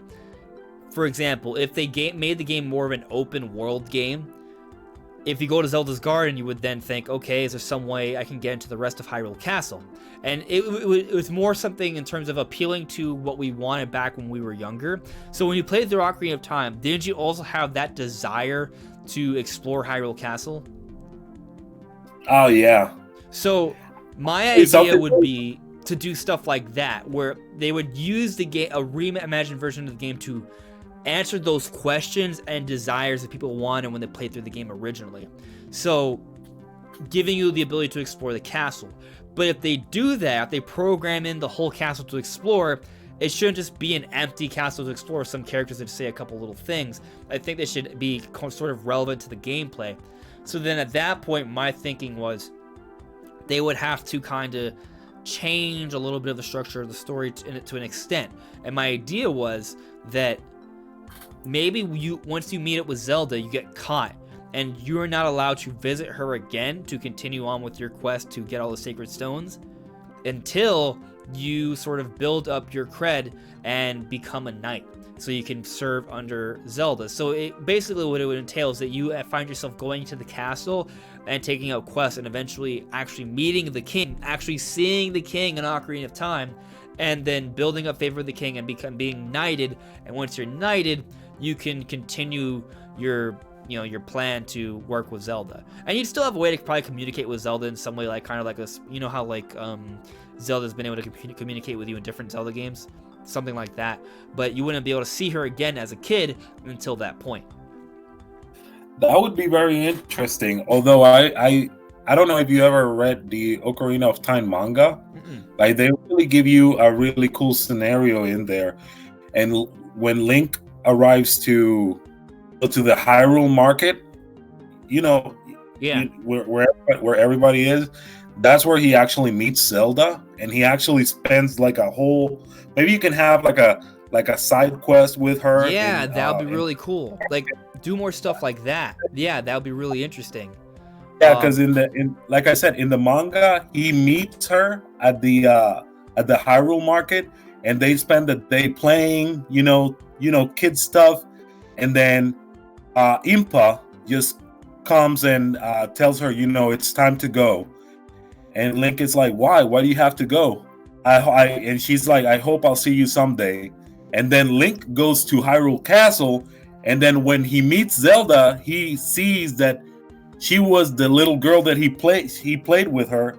for example, if they made the game more of an open world game, if you go to Zelda's Garden, you would then think, okay, is there some way I can get into the rest of Hyrule Castle? And it was more something in terms of appealing to what we wanted back when we were younger. So when you played through Ocarina of Time, didn't you also have that desire to explore Hyrule Castle?
Oh, yeah.
So my idea would be to do stuff like that, where they would use the game, a reimagined version of the game, to answer those questions and desires that people wanted when they played through the game originally. So, giving you the ability to explore the castle. But if they do that, if they program in the whole castle to explore, it shouldn't just be an empty castle to explore, some characters that say a couple little things. I think they should be sort of relevant to the gameplay. So then at that point, my thinking was they would have to kind of change a little bit of the structure of the story to an extent. And my idea was that maybe once you meet up with Zelda, you get caught, and you're not allowed to visit her again to continue on with your quest to get all the sacred stones until you sort of build up your cred and become a knight, so you can serve under Zelda. So it basically, what it would entail is that you find yourself going to the castle and taking out quests, and eventually actually meeting the king, actually seeing the king in Ocarina of Time, and then building up favor of the king and being knighted. And once you're knighted, you can continue your plan to work with Zelda. And you'd still have a way to probably communicate with Zelda in some way, like kind of like this, how like Zelda's been able to communicate with you in different Zelda games, something like that. But you wouldn't be able to see her again as a kid until that point.
That would be very interesting. Although I don't know if you ever read the Ocarina of Time manga. Like, they really give you a really cool scenario in there, and when Link arrives to the Hyrule market, where everybody is, that's where he actually meets Zelda, and he actually spends like a whole. Maybe you can have like a side quest with her.
Yeah, that would be really cool. Like, do more stuff like that. Yeah, that would be really interesting.
Yeah, because like I said, in the manga, he meets her at the Hyrule market, and they spend the day playing, kid stuff, and then Impa just comes and tells her, it's time to go, And Link is like, why do you have to go? And she's like, I hope I'll see you someday. And then Link goes to Hyrule Castle, and then when he meets Zelda, he sees that she was the little girl that he played with her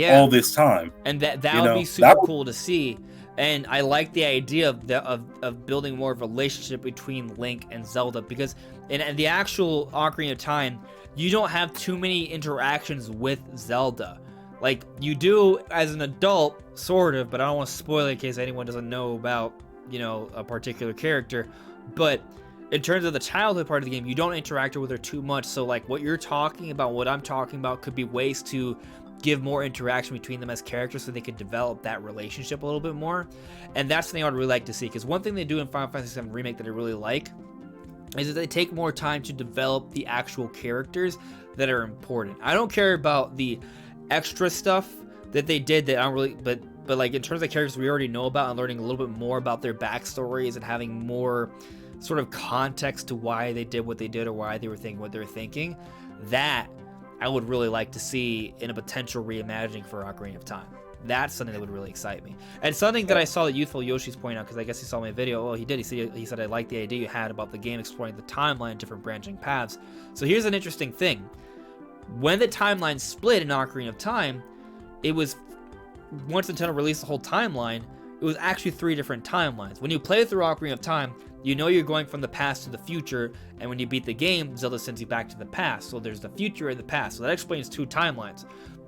all this time.
And that would be super cool to see. And I like the idea of building more of a relationship between Link and Zelda, because in the actual Ocarina of Time, you don't have too many interactions with Zelda. Like, you do as an adult, sort of, but I don't want to spoil it in case anyone doesn't know about, a particular character. But in terms of the childhood part of the game, you don't interact with her too much. So, like, what you're talking about, what I'm talking about, could be ways to give more interaction between them as characters so they can develop that relationship a little bit more. And that's something I would really like to see, because one thing they do in Final Fantasy VII Remake that I really like is that they take more time to develop the actual characters that are important. I don't care about the extra stuff that they did that I don't really, but like in terms of characters we already know about and learning a little bit more about their backstories and having more sort of context to why they did what they did or why they were thinking what they were thinking, that I would really like to see in a potential reimagining for Ocarina of Time. That's something that would really excite me. And something that I saw that Youthful Yoshi's pointing out, because I guess he saw my video. Oh, he did. He said, I like the idea you had about the game exploring the timeline, different branching paths. So here's an interesting thing. When the timeline split in Ocarina of Time, it was, once Nintendo released the whole timeline, it was actually 3 different timelines. When you play through Ocarina of Time, you know you're going from the past to the future, and when you beat the game, Zelda sends you back to the past. So there's the future and the past. So that explains 2 timelines.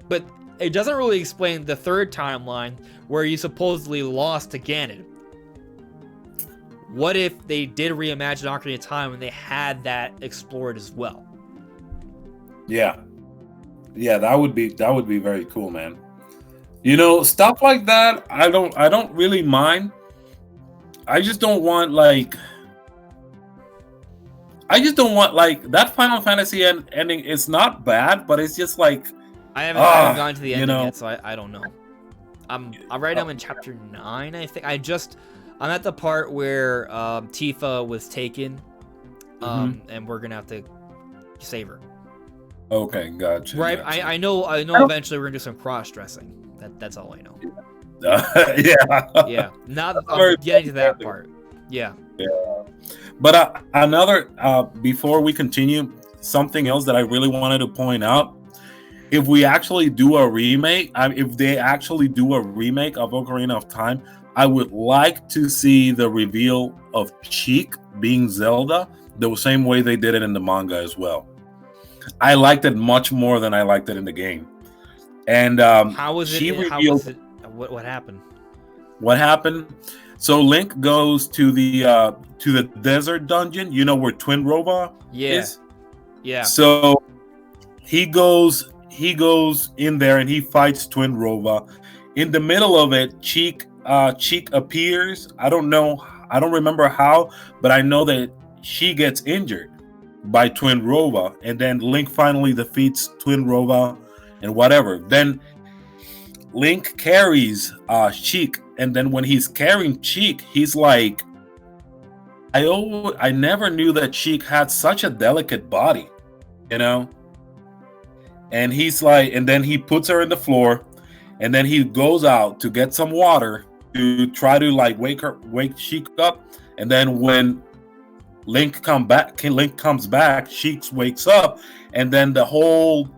But it doesn't really explain the 3rd timeline where you supposedly lost to Ganon. What if they did reimagine Ocarina of Time and they had that explored as well?
Yeah, that would be very cool, man. Stuff like that, I don't really mind. I just don't want like that Final Fantasy ending. It's not bad, but it's just like
I haven't gone to the ending yet, so I don't know. I'm right now I'm in chapter 9, I think. I'm at the part where Tifa was taken, and we're gonna have to save her.
Okay, gotcha.
Right,
gotcha.
I know. Eventually, we're gonna do some cross-dressing. That's all I know.
Yeah.
Now I'm getting to that part. Yeah.
But another before we continue, something else that I really wanted to point out: if we actually do a remake, if they actually do a remake of Ocarina of Time, I would like to see the reveal of Sheik being Zelda the same way they did it in the manga as well. I liked it much more than I liked it in the game. And
how was it? What happened?
What happened? So Link goes to the desert dungeon. You know where Twin Rova is? Yeah. So he goes in there and he fights Twin Rova. In the middle of it, Cheek appears. I don't remember how, but I know that she gets injured by Twin Rova, and then Link finally defeats Twin Rova and whatever. Then Link carries Sheik, and then when he's carrying Sheik, he's like, I never knew that Sheik had such a delicate body, And he's like, and then he puts her in the floor, and then he goes out to get some water to try to like wake Sheik up, and then when Link comes back, Sheik wakes up, and then the whole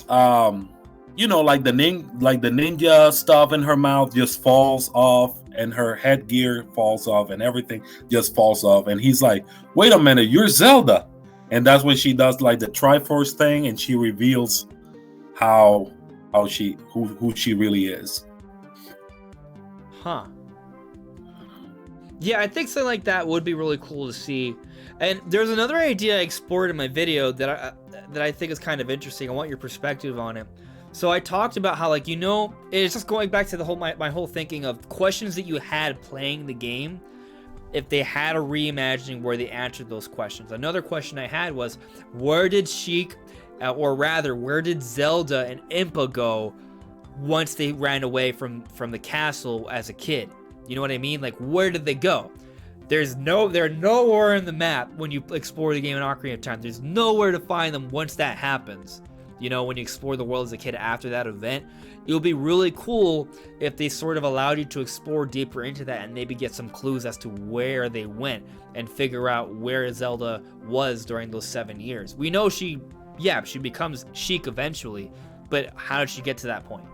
like the ninja stuff in her mouth just falls off, and her headgear falls off, and everything just falls off, and he's like, wait a minute, you're Zelda. And that's when she does like the Triforce thing, and she reveals who she really is.
Huh. Yeah, I think something like that would be really cool to see. And there's another idea I explored in my video that I think is kind of interesting. I want your perspective on it. So I talked about how, like, it's just going back to the whole my whole thinking of questions that you had playing the game. If they had a reimagining where they answered those questions. Another question I had was, where did Sheik, or rather, where did Zelda and Impa go once they ran away from the castle as a kid? You know what I mean? Like, where did they go? They're nowhere in the map when you explore the game in Ocarina of Time. There's nowhere to find them once that happens. you know, when you explore the world as a kid after that event. It would be really cool if they sort of allowed you to explore deeper into that and maybe get some clues as to where they went and figure out where Zelda was during those 7 years. We know she becomes Sheik eventually, but how did she get to that point?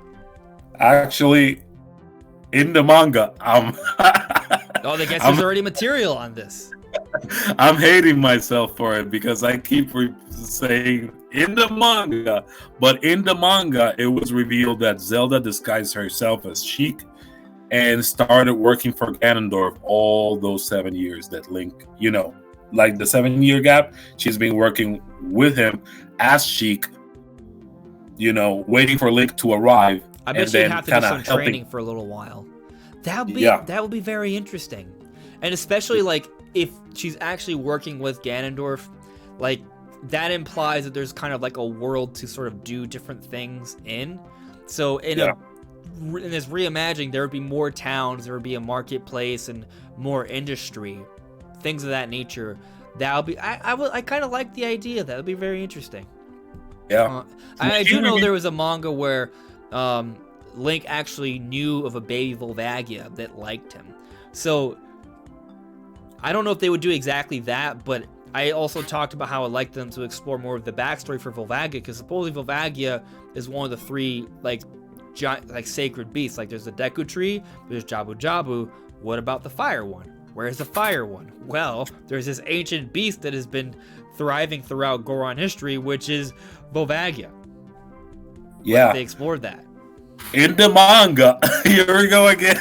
Actually, in the manga,
Oh, I guess there's already material on this.
I'm hating myself for it because I keep saying in the manga, but in the manga, it was revealed that Zelda disguised herself as Sheik and started working for Ganondorf all those 7 years that Link, you know, like the 7-year gap, she's been working with him as Sheik, you know, waiting for Link to arrive.
I bet she'd have to do some training for a little while. That would be very interesting. And especially like if she's actually working with Ganondorf, like that implies that there's kind of like a world to sort of do different things in. So in this reimagining, there would be more towns, there would be a marketplace and more industry, things of that nature. That would be I kind of like the idea. That would be very interesting.
Yeah.
I do know there was a manga where Link actually knew of a baby Volvagia that liked him. So I don't know if they would do exactly that, but I also talked about how I'd like them to explore more of the backstory for Volvagia, because supposedly Volvagia is one of the 3 like sacred beasts. Like there's the Deku Tree, there's Jabu Jabu. What about the fire one? Where's the fire one? Well, there's this ancient beast that has been thriving throughout Goron history, which is Volvagia.
Yeah.
They explored that.
In the manga, here we go again.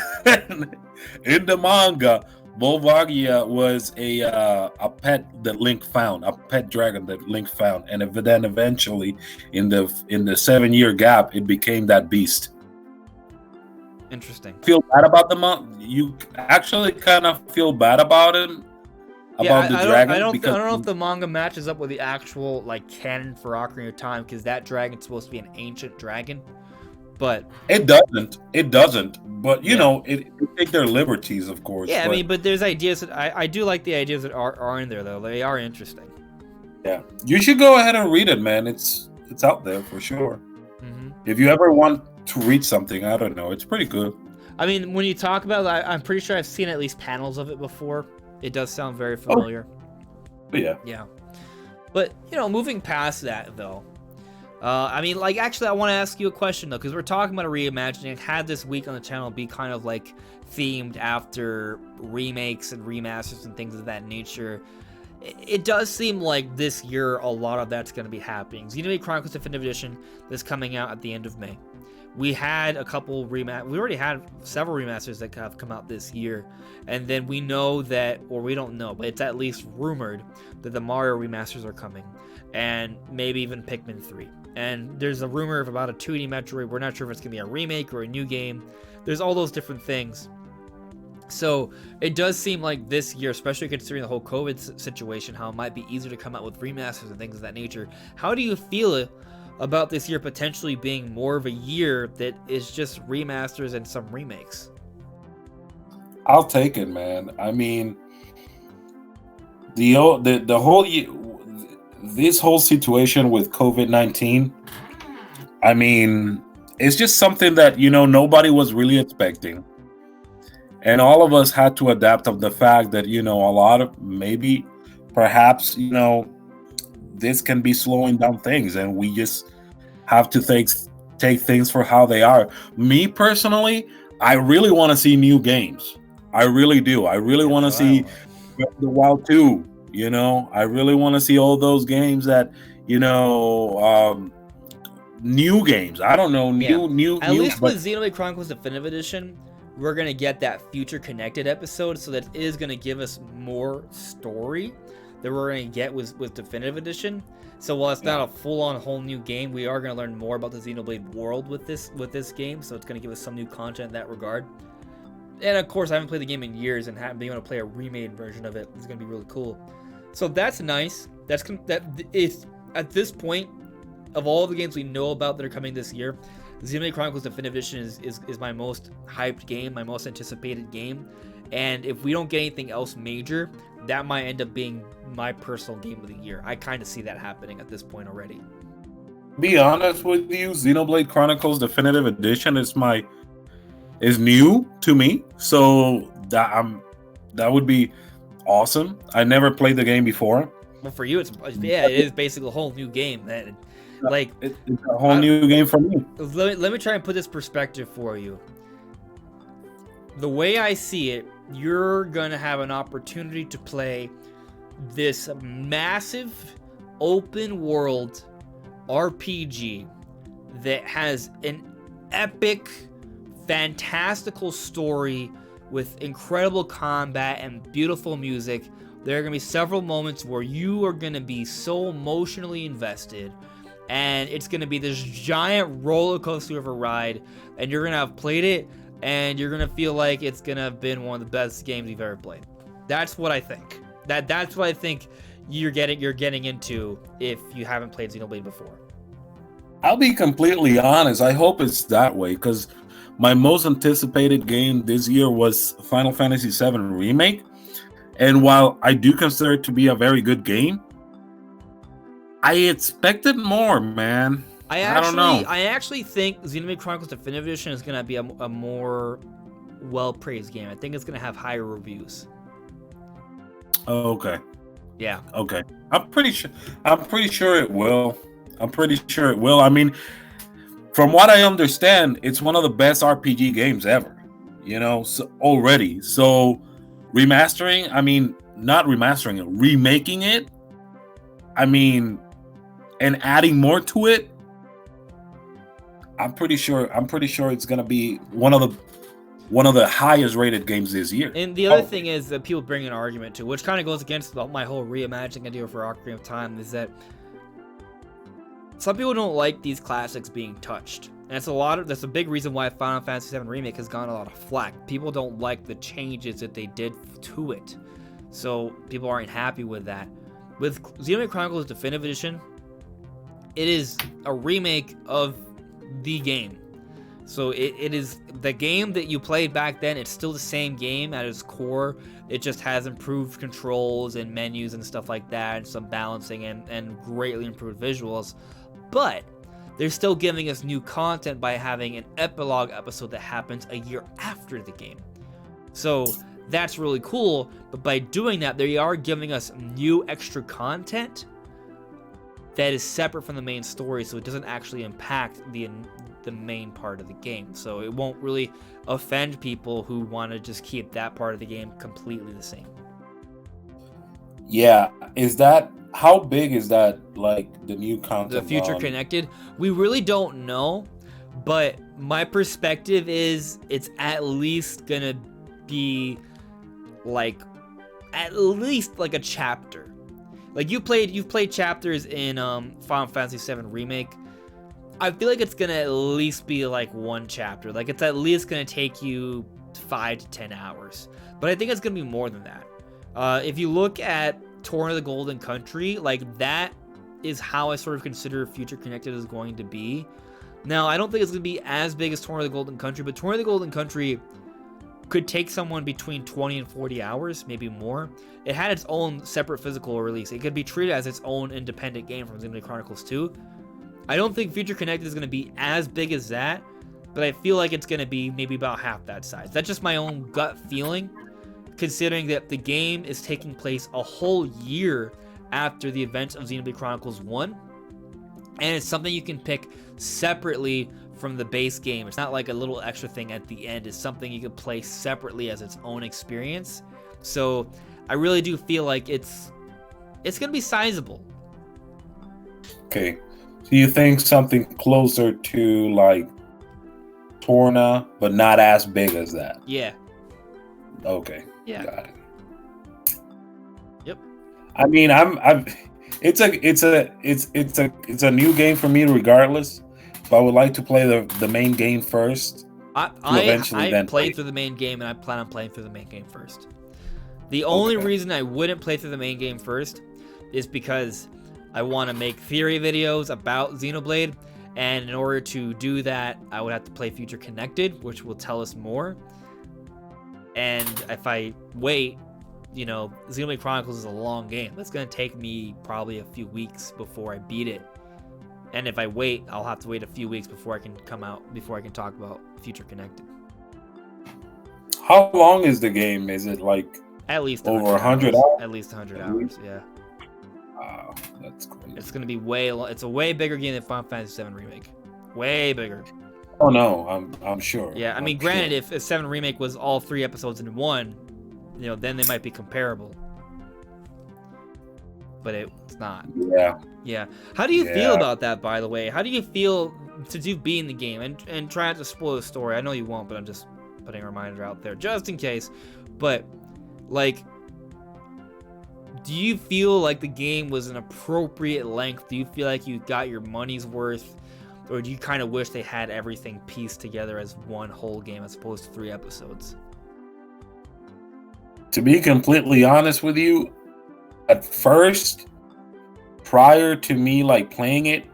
In the manga, Volvagia was a pet that Link found, a pet dragon that Link found, and then eventually, in the 7-year gap, it became that beast.
Interesting.
Feel bad about the you actually kind of feel bad about him. About the dragon.
I don't know if the manga matches up with the actual like canon for Ocarina of Time, because that dragon's supposed to be an ancient dragon. But
it doesn't. But you know, it take their liberties, of course.
Yeah, I mean, but there's ideas that I do like the ideas that are in there though. They are interesting.
Yeah, you should go ahead and read it, man. It's out there for sure. Mm-hmm. If you ever want to read something, I don't know, it's pretty good.
I mean, when you talk about it, I'm pretty sure I've seen at least panels of it before. It does sound very familiar.
Oh. Yeah.
Yeah. But you know, moving past that though. I mean, like, actually, I want to ask you a question, though, because we're talking about a reimagining. Had this week on the channel be kind of, like, themed after remakes and remasters and things of that nature. It does seem like this year a lot of that's going to be happening. Xenoblade Chronicles Definitive Edition is coming out at the end of May. We had a couple we already had several remasters that have come out this year. And then we know that, or we don't know, but it's at least rumored that the Mario remasters are coming. And maybe even Pikmin 3. And there's a rumor of about a 2D Metroid. We're not sure if it's going to be a remake or a new game. There's all those different things. So it does seem like this year, especially considering the whole COVID situation, how it might be easier to come out with remasters and things of that nature. How do you feel about this year potentially being more of a year that is just remasters and some remakes?
I'll take it, man. I mean, the whole year, this whole situation with COVID-19, I mean, it's just something that, you know, nobody was really expecting. And all of us had to adapt of the fact that, you know, a lot of perhaps, you know, this can be slowing down things, and we just have to take things for how they are. Me personally, I really want to see new games. I really do. I really want to see the Wild 2. You know, I really want to see all those games that, you know, new games. I don't know, new.
At least with Xenoblade Chronicles Definitive Edition, we're gonna get that future connected episode, so that is gonna give us more story that we're gonna get with Definitive Edition. So while it's not a full-on whole new game, we are gonna learn more about the Xenoblade world with this game. So it's gonna give us some new content in that regard. And of course, I haven't played the game in years, and being able to play a remade version of it is gonna be really cool. So that's nice. That is, at this point, of all the games we know about that are coming this year, Xenoblade Chronicles Definitive Edition is my most hyped game, my most anticipated game. And if we don't get anything else major, that might end up being my personal game of the year. I kind of see that happening at this point already.
be honest with you, Xenoblade Chronicles Definitive Edition is new to me, so that would be awesome. I never played the game before.
Well, for you, it is basically a whole new game. Like,
it's a whole new game for me.
Let me try and put this perspective for you. The way I see it, you're gonna have an opportunity to play this massive open world RPG that has an epic, fantastical story with incredible combat and beautiful music. There are going to be several moments where you are going to be so emotionally invested, and it's going to be this giant roller coaster of a ride, and you're going to have played it, and you're going to feel like it's going to have been one of the best games you've ever played. That's what I think. That's what I think you're getting into if you haven't played Xenoblade before.
I'll be completely honest. I hope it's that way, because my most anticipated game this year was Final Fantasy VII Remake. And while I do consider it to be a very good game, I expected more, man. I don't know.
I actually think Xenoblade Chronicles Definitive Edition is going to be a more well-praised game. I think it's going to have higher reviews.
Okay.
Yeah.
Okay. I'm pretty sure it will. I mean, from what I understand, it's one of the best RPG games ever. Already. So remaking it, and adding more to it, I'm pretty sure it's gonna be one of the highest rated games this year.
And the other thing is that people bring an argument to, which kind of goes against my whole reimagining idea for Ocarina of Time, is that some people don't like these classics being touched. And that's a big reason why Final Fantasy VII Remake has gotten a lot of flack. People don't like the changes that they did to it. So people aren't happy with that. With Xenoblade Chronicles Definitive Edition, it is a remake of the game. So it is the game that you played back then. It's still the same game at its core. It just has improved controls and menus and stuff like that, and some balancing and greatly improved visuals. But they're still giving us new content by having an epilogue episode that happens a year after the game. So that's really cool, but by doing that, they are giving us new extra content that is separate from the main story, so it doesn't actually impact the main part of the game. So it won't really offend people who want to just keep that part of the game completely the same.
Yeah, how big is that, like, the new content?
The future connected? We really don't know, but my perspective is it's at least gonna be at least a chapter. Like, you've played chapters in Final Fantasy VII Remake. I feel like it's gonna at least be one chapter. Like, it's at least gonna take you 5 to 10 hours. But I think it's gonna be more than that. If you look at Torn of the Golden Country, that is how I sort of consider Future Connected is going to be. Now, I don't think it's going to be as big as Torn of the Golden Country, but Torn of the Golden Country could take someone between 20 and 40 hours, maybe more. It had its own separate physical release. It could be treated as its own independent game from Xenoblade Chronicles 2. I don't think Future Connected is going to be as big as that, but I feel like it's going to be maybe about half that size. That's just my own gut feeling, considering that the game is taking place a whole year after the events of Xenoblade Chronicles 1, and it's something you can pick separately from the base game. It's not like a little extra thing at the end. It's something you can play separately as its own experience. So I really do feel like it's going to be sizable.
Okay. So you think something closer to Torna, but not as big as that?
Yeah.
Okay.
Yeah.
Got it.
Yep.
I mean, it's a new game for me regardless. But I would like to play the main game first.
I played through the main game, and I plan on playing through the main game first. The only reason I wouldn't play through the main game first is because I want to make theory videos about Xenoblade, and in order to do that, I would have to play Future Connected, which will tell us more. And if I wait, Xenoblade Chronicles is a long game. It's going to take me probably a few weeks before I beat it. And if I wait, I'll have to wait a few weeks before I can talk about Future Connected.
How long is the game? Is it like
at least
over 100
hours?
hours?
At least 100 hours, yeah.
Wow, that's crazy.
It's gonna be it's a way bigger game than Final Fantasy VII Remake. Way bigger.
Oh no, I'm sure.
Yeah, I mean, granted, if 7 Remake was all 3 episodes in one, then they might be comparable. But it's not.
Yeah.
Yeah. How do you feel about that, by the way? How do you feel to be in the game? And try not to spoil the story. I know you won't, but I'm just putting a reminder out there just in case. But, like, do you feel like the game was an appropriate length? Do you feel like you got your money's worth? Or do you kind of wish they had everything pieced together as one whole game as opposed to 3 episodes?
To be completely honest with you, at first, prior to me like playing it,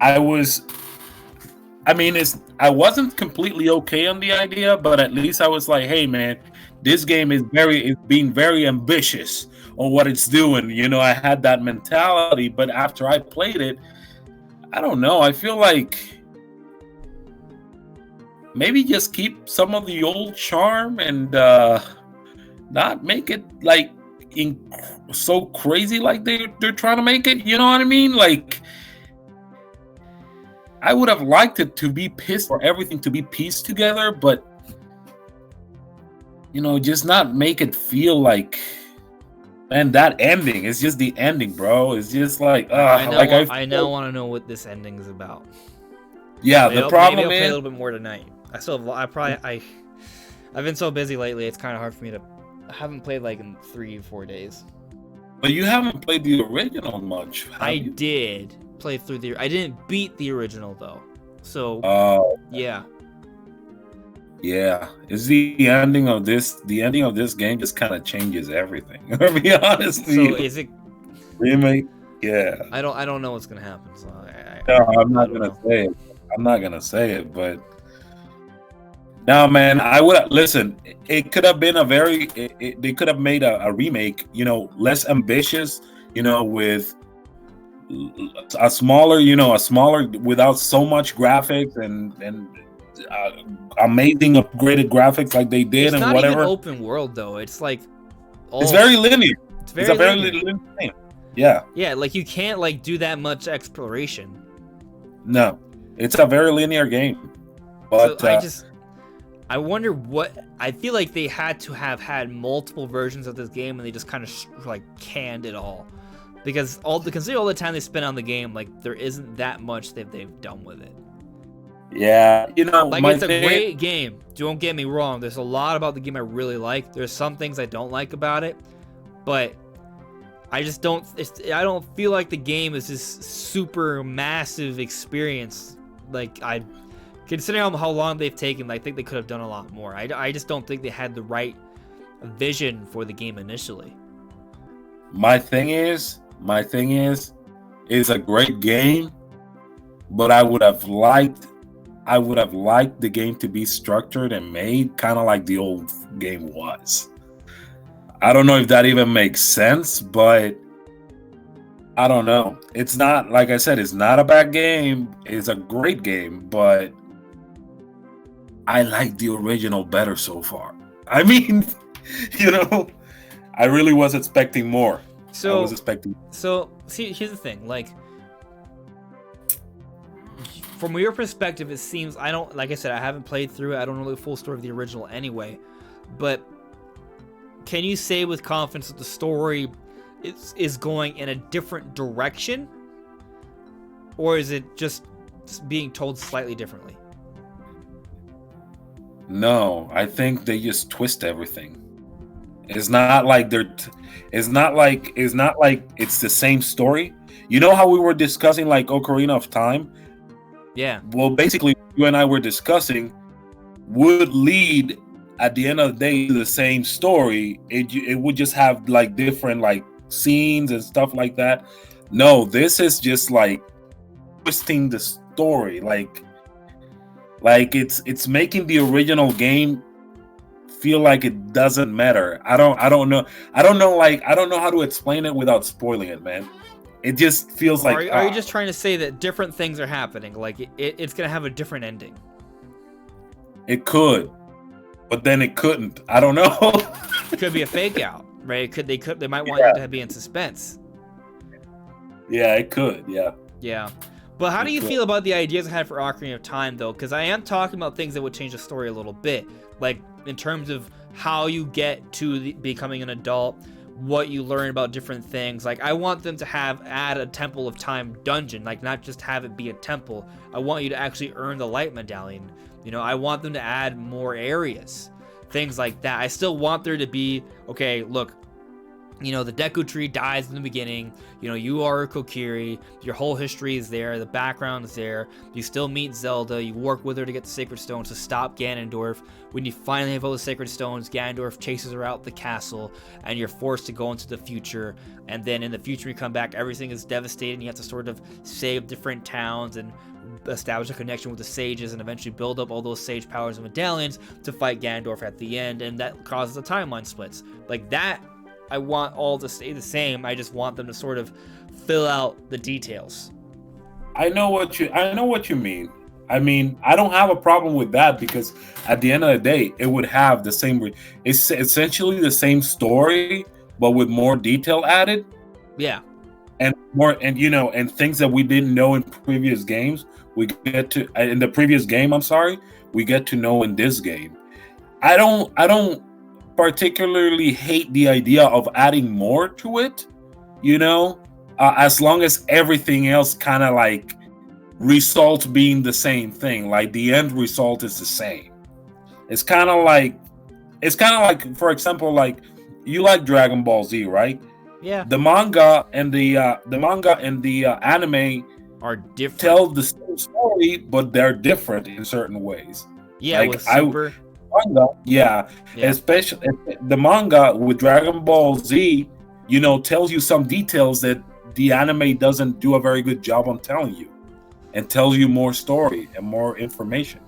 I wasn't completely okay on the idea, but at least I was like, hey man, this game is being very ambitious on what it's doing. I had that mentality, but after I played it, I don't know. I feel like maybe just keep some of the old charm and not make it like so crazy like they're trying to make it. You know what I mean? Like, I would have liked it to be for everything to be pieced together, but just not make it feel like. And that ending, it's just the ending, bro. It's just like,
I now want to know what this ending is about.
Yeah, the problem
maybe I'll
is
play a little bit more tonight. I've been so busy lately. It's kind of hard for me to. I haven't played like in 3 or 4 days.
But you haven't played the original much.
I did play through I didn't beat the original though. So yeah.
Yeah, it's the ending of this. The ending of this game just kind of changes everything. To be honest.
So is it
remake? Yeah.
I don't know what's gonna happen. So
I'm not gonna say it. I'm not gonna say it, but no, man. I would listen. It could have been they could have made a remake. Less ambitious. With a smaller without so much graphics and. Amazing upgraded graphics like they did,
it's
and
not
whatever.
Even open world though. It's like
it's very linear.
It's a very
linear thing. Yeah.
Yeah, like you can't like do that much exploration.
No, it's a very linear game. But
so I wonder what I feel like they had to have had multiple versions of this game, and they just kind of like canned it all because consider all the time they spent on the game. Like there isn't that much they've done with it.
Yeah,
like it's a great game. Don't get me wrong. There's a lot about the game I really like. There's some things I don't like about it, but I just don't. I don't feel like the game is this super massive experience. Like considering how long they've taken, I think they could have done a lot more. I just don't think they had the right vision for the game initially.
My thing is, it's a great game, but I would have liked the game to be structured and made kind of like the old game was. I don't know if that even makes sense, but I don't know. It's not, like I said, it's not a bad game. It's a great game, but I like the original better so far. I mean, I really was expecting more.
So, see, here's the thing. Like, from your perspective, it seems like I said, I haven't played through it. I don't know the full story of the original anyway. But can you say with confidence that the story is going in a different direction? Or is it just being told slightly differently?
No, I think they just twist everything. It's not like it's not like it's the same story. You know how we were discussing like Ocarina of Time?
Yeah.
Well, basically, you and I were discussing would lead at the end of the day to the same story. It would just have like different like scenes and stuff like that. No, this is just like twisting the story. Like it's making the original game feel like it doesn't matter. I don't know how to explain it without spoiling it, man. It just feels like.
Are you just trying to say that different things are happening? Like it's gonna have a different ending?
It could, but then it couldn't. I don't know.
It could be a fake out, right? They might want you to be in suspense.
Yeah, it could. Yeah.
Yeah. But how do you feel about the ideas I had for Ocarina of Time, though? Because I am talking about things that would change the story a little bit. Like, in terms of how you get to becoming an adult, what you learn about different things. Like, I want them to add a Temple of Time dungeon. Like, not just have it be a temple. I want you to actually earn the Light Medallion. You know, I want them to add more areas. Things like that. I still want there to be, okay, look, you know, the Deku Tree dies in the beginning. You know, you are a Kokiri. Your whole history is there. The background is there. You still meet Zelda. You work with her to get the Sacred Stones to stop Ganondorf. When you finally have all the Sacred Stones, Ganondorf chases her out the castle, and you're forced to go into the future. And then in the future, you come back, everything is devastated, and you have to sort of save different towns and establish a connection with the sages and eventually build up all those sage powers and medallions to fight Ganondorf at the end. And that causes the timeline splits. Like that, I want all to stay the same. I just want them to sort of fill out the details.
I know what you mean. I mean, I don't have a problem with that because at the end of the day, it would have the same. It's essentially the same story, but with more detail added.
Yeah,
and more, and you know, and things that we didn't know in previous games, we get to in the previous game. I'm sorry, we get to know in this game. I don't particularly hate the idea of adding more to it, you know, as long as everything else kind of like results being the same thing, like the end result is the same. It's kind of like, for example, like you like Dragon Ball Z, right?
Yeah.
The manga and the anime
are different.
Tell the same story, but they're different in certain ways.
Yeah, like with Super.
Manga, yeah, especially the manga with Dragon Ball Z, you know, tells you some details that the anime doesn't do a very good job on telling you, and tells you more story and more information.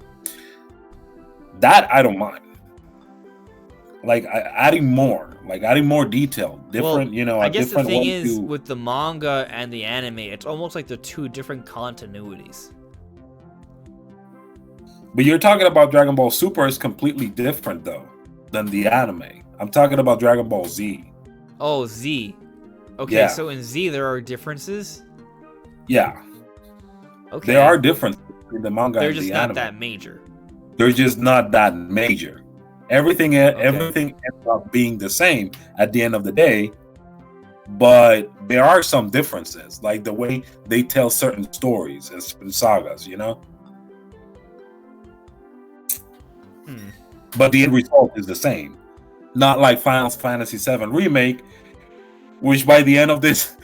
That I don't mind. Like adding more detail, different. Well, you know,
I guess the thing is with the manga and the anime, it's almost like they're two different continuities.
But you're talking about Dragon Ball Super is completely different though than the anime. I'm talking about Dragon Ball Z.
Oh, Z. Okay, yeah. So in Z there are differences?
Yeah.
Okay.
There are differences in the manga and the anime.
They're just not that major.
They're just not that major. Everything ends up being the same at the end of the day, but there are some differences, like the way they tell certain stories and sagas, you know? But the end result is the same. Not like Final Fantasy VII Remake, which by the end of this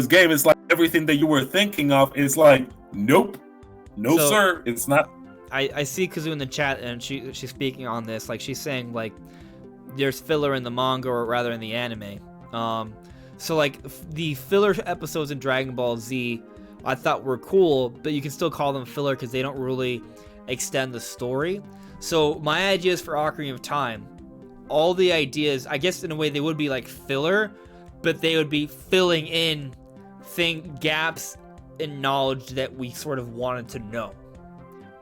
game, it's like everything that you were thinking of is like, nope, no sir, it's not.
I see Kazoo in the chat, and she's speaking on this. Like she's saying, like there's filler in the manga, or rather in the anime. So like the filler episodes in Dragon Ball Z, I thought were cool, but you can still call them filler because they don't really extend the story. So my ideas for Ocarina of Time, all the ideas, I guess in a way they would be like filler, but they would be filling in gaps in knowledge that we sort of wanted to know,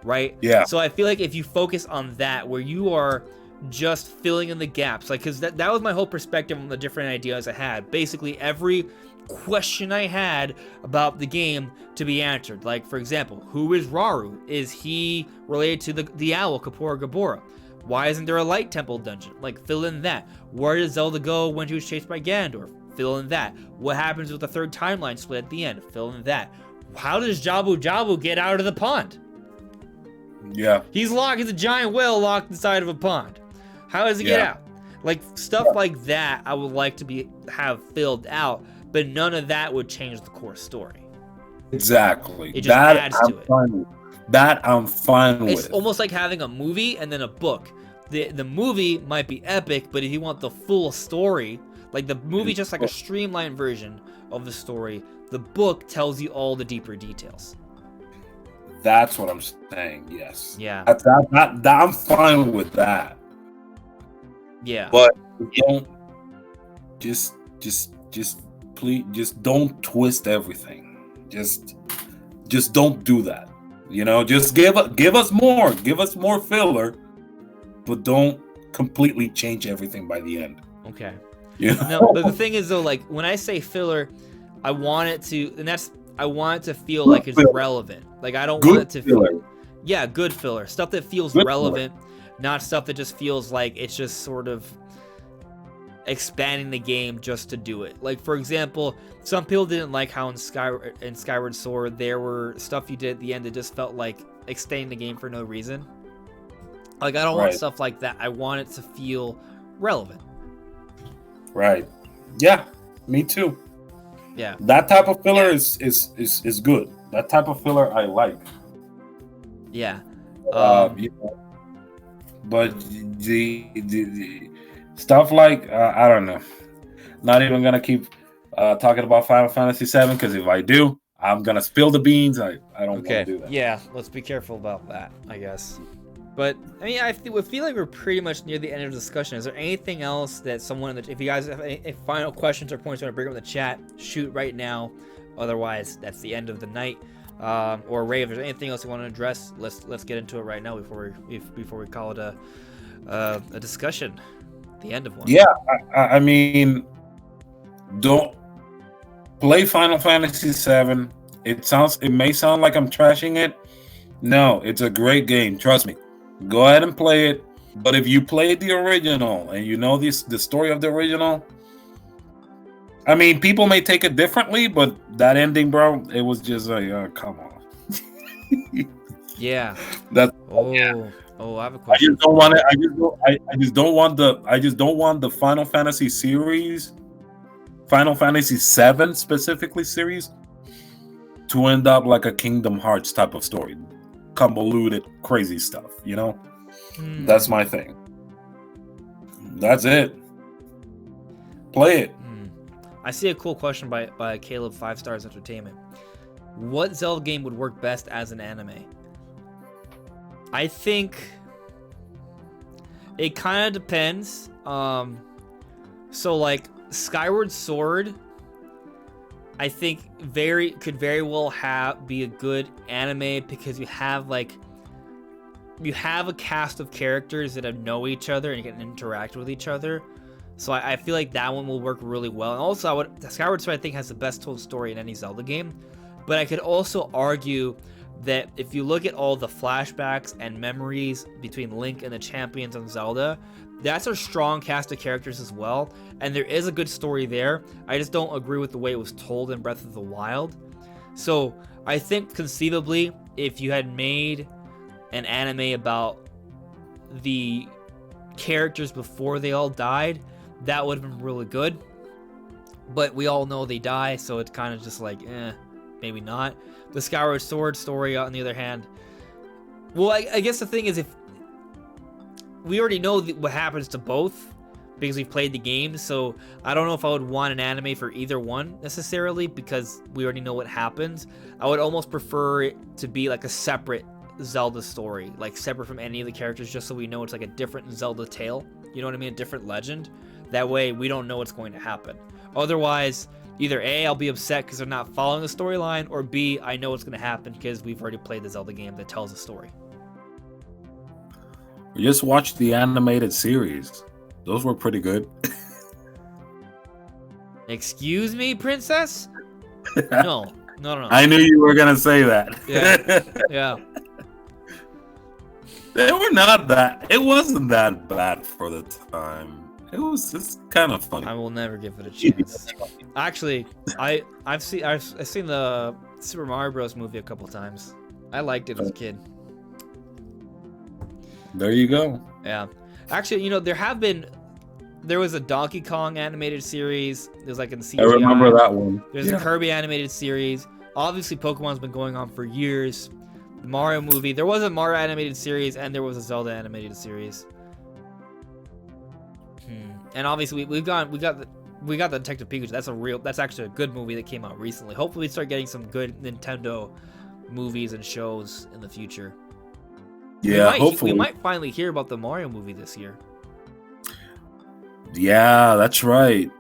right?
Yeah.
So I feel like if you focus on that, where you are just filling in the gaps, like, because that was my whole perspective on the different ideas I had. Basically, every question I had about the game to be answered. Like, for example, who is Rauru? Is he related to the owl, Kapora Gabora? Why isn't there a light temple dungeon? Like, fill in that. Where did Zelda go when she was chased by Ganondorf? Fill in that. What happens with the third timeline split at the end? Fill in that. How does Jabu Jabu get out of the pond?
Yeah.
He's locked. He's a giant whale locked inside of a pond. How does he get out? Like, stuff like that I would like to have filled out, but none of that would change the core story.
Exactly.
It just adds to it.
That I'm fine with.
It's almost like having a movie and then a book. The movie might be epic, but if you want the full story, like the movie just like a streamlined version of the story, the book tells you all the deeper details.
That's what I'm saying, yes.
Yeah.
That I'm fine with that.
Yeah.
But don't just just don't twist everything. Just don't do that. Just give us more filler, but don't completely change everything by the end.
Okay.
Yeah.
No, but the thing is though, like when I say filler, I want it to feel like it's relevant. Like I don't want it to feel, yeah, good filler. Stuff that feels relevant, not stuff that just feels like it's just sort of expanding the game just to do it. Like for example, some people didn't like how in Skyward Sword there were stuff you did at the end that just felt like extending the game for no reason. Like I don't want stuff like that. I want it to feel relevant.
Right. Yeah. Me too.
Yeah.
That type of filler is good. That type of filler I like.
Yeah.
But the stuff like I don't know. Not even gonna keep talking about Final Fantasy VII because if I do, I'm gonna spill the beans. I don't want to do that.
Yeah. Let's be careful about that, I guess. But I mean, I feel like we're pretty much near the end of the discussion. Is there anything else that if you guys have any final questions or points you want to bring up in the chat, shoot right now. Otherwise, that's the end of the night. Or Ray, if there's anything else you want to address, let's get into it right now before we call it a discussion. The end of one.
Yeah, I mean, don't play Final Fantasy VII. It may sound like I'm trashing it. No, it's a great game. Trust me. Go ahead and play it. But if you played the original and you know the story of the original, I mean, people may take it differently, but that ending, bro, it was just like, come on.
Yeah.
That's
yeah. Oh, I have a question.
I just don't want it. I just don't want the Final Fantasy series, Final Fantasy VII specifically series, to end up like a Kingdom Hearts type of story. Convoluted, crazy stuff, That's my thing. That's it. Play it.
I see a cool question by Caleb 5 Stars Entertainment. What Zelda game would work best as an anime? I think it kind of depends. So like Skyward Sword, I think could very well be a good anime because you have a cast of characters that know each other and you can interact with each other. So I feel like that one will work really well. And also, Skyward Sword I think has the best told story in any Zelda game. But I could also argue that if you look at all the flashbacks and memories between Link and the champions on Zelda, that's a strong cast of characters as well, and there is a good story there. I just don't agree with the way it was told in Breath of the Wild. So I think conceivably, if you had made an anime about the characters before they all died, that would have been really good. But we all know they die, so it's kind of just like, maybe not. The Skyward Sword story, on the other hand, well, I guess the thing is, if we already know what happens to both because we've played the game, so I don't know if I would want an anime for either one necessarily because we already know what happens. I would almost prefer it to be like a separate Zelda story, like separate from any of the characters, just so we know it's like a different Zelda tale. You know what I mean? A different legend. That way we don't know what's going to happen. Otherwise, either A, I'll be upset because they're not following the storyline, or B, I know what's going to happen because we've already played the Zelda game that tells a story.
Just watch the animated series. Those were pretty good.
Excuse me, princess? No.
I knew you were going to say that.
Yeah.
They were not that. It wasn't that bad for the time. It was just kind of funny.
I will never give it a chance. Actually, I've seen the Super Mario Bros. Movie a couple times. I liked it as a kid.
There you go.
Yeah. Actually, there was a Donkey Kong animated series. There's like in CGI.
I remember that one.
There's a Kirby animated series. Obviously, Pokemon's been going on for years. The Mario movie. There was a Mario animated series and there was a Zelda animated series. And obviously, we got the Detective Pikachu. That's actually a good movie that came out recently. Hopefully, we start getting some good Nintendo movies and shows in the future.
Yeah, hopefully.
We might finally hear about the Mario movie this year.
Yeah, that's right.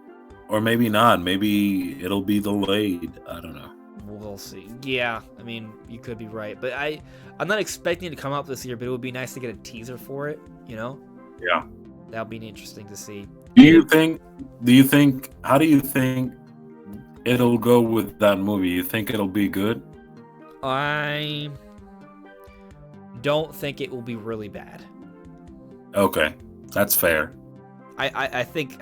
or maybe not. Maybe it'll be delayed. I don't know.
We'll see. Yeah, I mean, you could be right, but I'm not expecting it to come out this year. But it would be nice to get a teaser for it. You know?
Yeah.
That'll be interesting to see.
Do you think? How do you think it'll go with that movie? You think it'll be good?
I don't think it will be really bad.
Okay, that's fair.
I think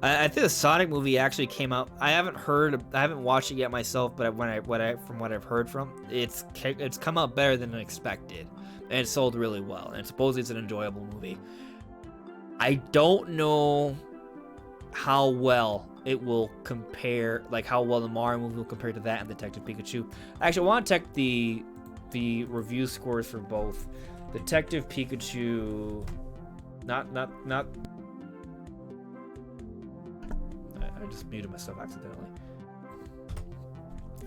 the Sonic movie actually came out. I haven't watched it yet myself, but from what I've heard from, it's come out better than expected, and it sold really well. And supposedly it's an enjoyable movie. I don't know how well it will compare, like how well the Mario movie will compare to that and Detective Pikachu. Actually, I want to check the review scores for both Detective Pikachu. Not. I just muted myself accidentally.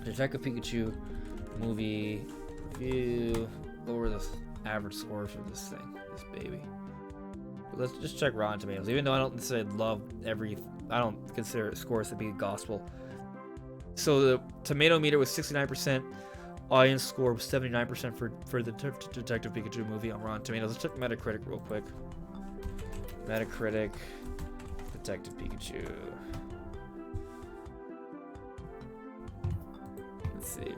Detective Pikachu movie review. Lower the average score for this baby. But let's just check Rotten Tomatoes. Even though I don't necessarily love I don't consider scores to be gospel. So the tomato meter was 69%. Audience score was 79% for the Detective Pikachu movie on Rotten Tomatoes. Let's check Metacritic real quick. Metacritic, Detective Pikachu. Let's see.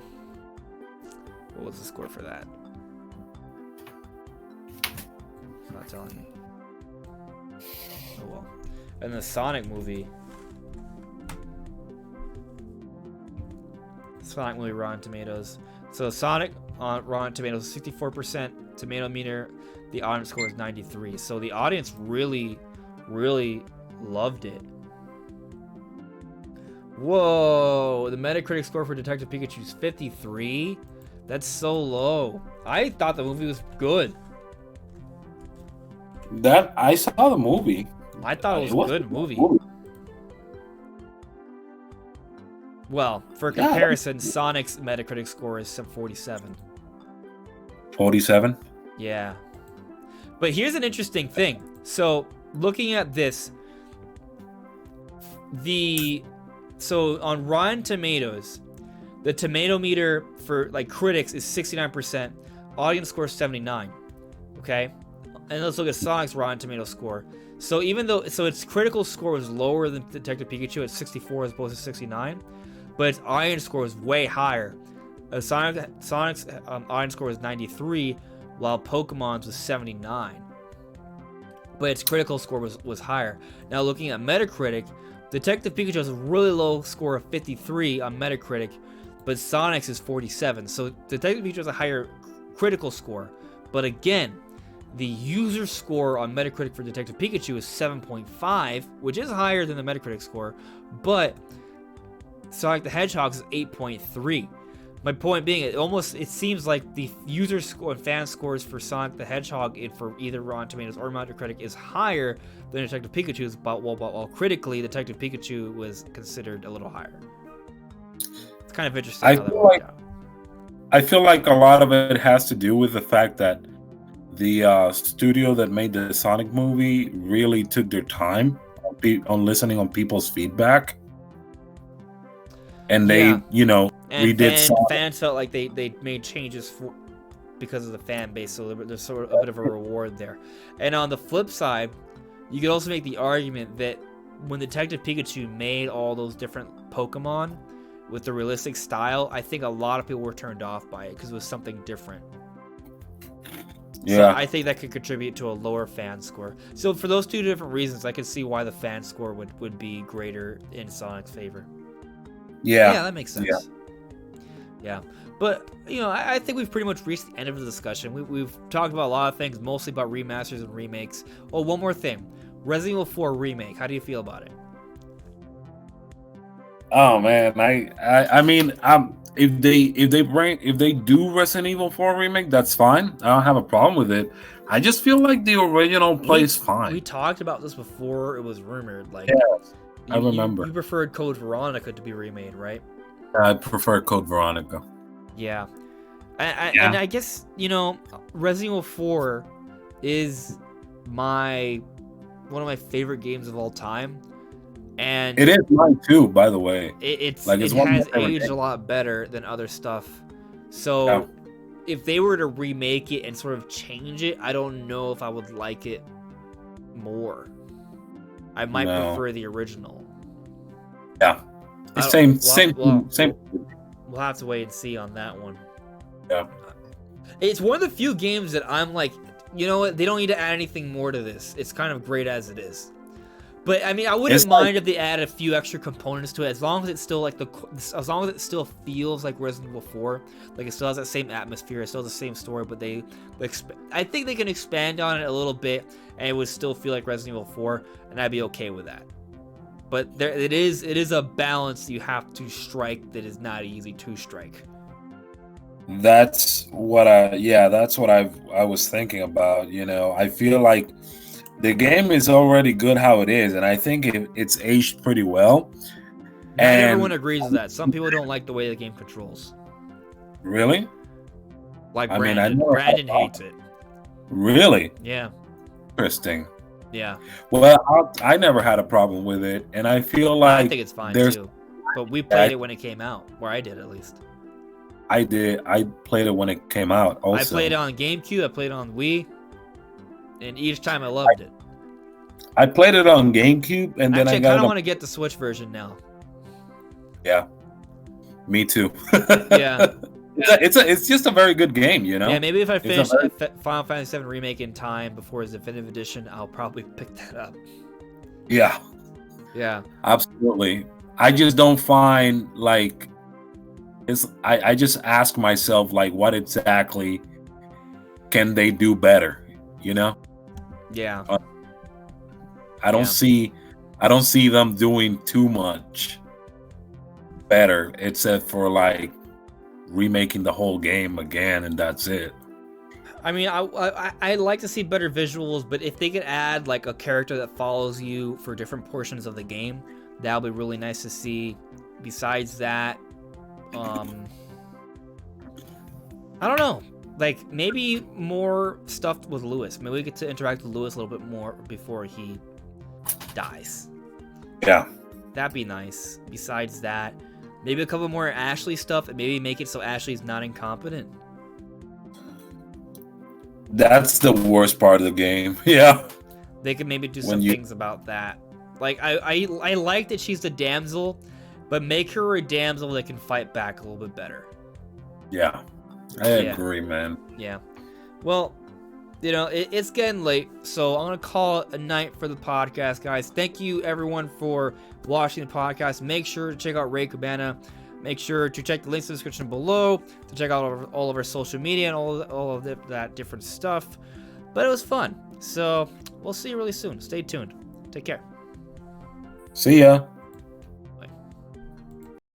What was the score for that? It's not telling me. Oh well. And the Sonic movie. Rotten Tomatoes. So Sonic on Rotten Tomatoes 64%. Tomato meter, the audience score is 93. So the audience really, really loved it. Whoa, the Metacritic score for Detective Pikachu is 53. That's so low. I thought the movie was good.
That I saw the movie.
I thought it was a good movie. Well, for comparison, Sonic's Metacritic score is 47.
47?
Yeah. But here's an interesting thing. So, looking at this, so on Rotten Tomatoes, the tomato meter for like critics is 69%, audience score is 79. Okay? And let's look at Sonic's Rotten Tomatoes score. So its critical score was lower than Detective Pikachu at 64 as opposed to 69, but its audience score was way higher. Sonic's audience score was 93, while Pokemon's was 79. But its critical score was higher. Now looking at Metacritic, Detective Pikachu has a really low score of 53 on Metacritic, but Sonic's is 47. So Detective Pikachu has a higher critical score. But again, the user score on Metacritic for Detective Pikachu is 7.5, which is higher than the Metacritic score, but Sonic the Hedgehog is 8.3. My point being, it seems like the user score and fan scores for Sonic the Hedgehog for either Rotten Tomatoes or Metacritic is higher than Detective Pikachu's, but while critically, Detective Pikachu was considered a little higher. It's kind of interesting how that worked out.
I feel like a lot of it has to do with the fact that the studio that made the Sonic movie really took their time on listening on people's feedback. And they,
and
redid
fans felt like they made changes because of the fan base, so there's sort of a bit of a reward there. And on the flip side, you could also make the argument that when Detective Pikachu made all those different Pokemon with the realistic style, I think a lot of people were turned off by it because it was something different. Yeah. So I think that could contribute to a lower fan score. So for those two different reasons, I could see why the fan score would be greater in Sonic's favor. Yeah, that makes sense. Yeah. But, I think we've pretty much reached the end of the discussion. We've talked about a lot of things, mostly about remasters and remakes. Oh, one more thing. Resident Evil 4 Remake. How do you feel about it?
Oh, man. I mean, if they do Resident Evil 4 Remake, that's fine. I don't have a problem with it. I just feel like the original plays fine.
We talked about this before it was rumored. Like,
yes, I remember.
You preferred Code Veronica to be remade, right?
I prefer Code Veronica.
Yeah. And I guess, Resident Evil 4 is one of my favorite games of all time. And
It is mine too, by the way.
it
Like, it's one of my
has
favorite
aged
games.
a lot better than other stuff. So
Yeah.
if they were to remake it and sort of change it, I don't know if I would like it more. I might
No.
prefer the original.
Yeah.
I
It's
don't-
same.
We'll have to wait and see on that one.
Yeah.
It's one of the few games that I'm like, you know what? They don't need to add anything more to this. It's kind of great as it is. But I mean, I wouldn't
It's
mind if they add a few extra components to it, as long as it's still like as long as it still feels like Resident Evil 4, like it still has that same atmosphere, it still has the same story. But I think they can expand on it a little bit, and it would still feel like Resident Evil 4, and I'd be okay with that. But it is a balance you have to strike that is not easy to strike.
That's what I was thinking about. You know, I feel like the game is already good how it is, and I think it's aged pretty well.
Not
And
everyone agrees with that. Some people don't like the way the game controls.
really,
Like
I mean,
Brandon.
never had a
Brandon hates it.
really
Yeah.
interesting.
Yeah.
Well, I never had a problem with it, and I feel like
I think it's fine
there's-
too. But we played it when it came out, or I did at least.
I played it when it came out. Also,
I played it on GameCube. I played it on Wii, and each time I loved it.
I played it on GameCube, and then
Actually,
I
I
got
kind
it
of
on.
want to get the Switch version now.
Yeah, me too.
Yeah.
It's just a very good game, you know.
Yeah, maybe if I
a
finish
very-
Final Fantasy VII Remake in time before its definitive edition, I'll probably pick that up.
Yeah,
Yeah.
absolutely. I just don't find like I just ask myself like, what exactly can they do better? You know,
Yeah.
I don't see them doing too much better, except for like remaking the whole game again, and that's it.
I mean, I like to see better visuals, but if they could add like a character that follows you for different portions of the game, that would be really nice to see. Besides that, I don't know. Like maybe more stuff with Lewis. Maybe we get to interact with Lewis a little bit more before he dies.
Yeah,
That'd be nice. Besides that, maybe a couple more Ashley stuff, and maybe make it so Ashley's not incompetent.
that's the worst part of the game. Yeah,
They could maybe do
When
some
you-
things about that. Like I like that she's the damsel, but make her a damsel that can fight back a little bit better.
yeah, I
Yeah.
agree, man.
Yeah. Well, you know, it's getting late, so I'm going to call it a night for the podcast, guys. Thank you, everyone, for watching the podcast. Make sure to check out Ray Cabana. Make sure to check the links in the description below to check out all of our social media and all of that different stuff. But it was fun. So we'll see you really soon. Stay tuned. Take care.
See ya.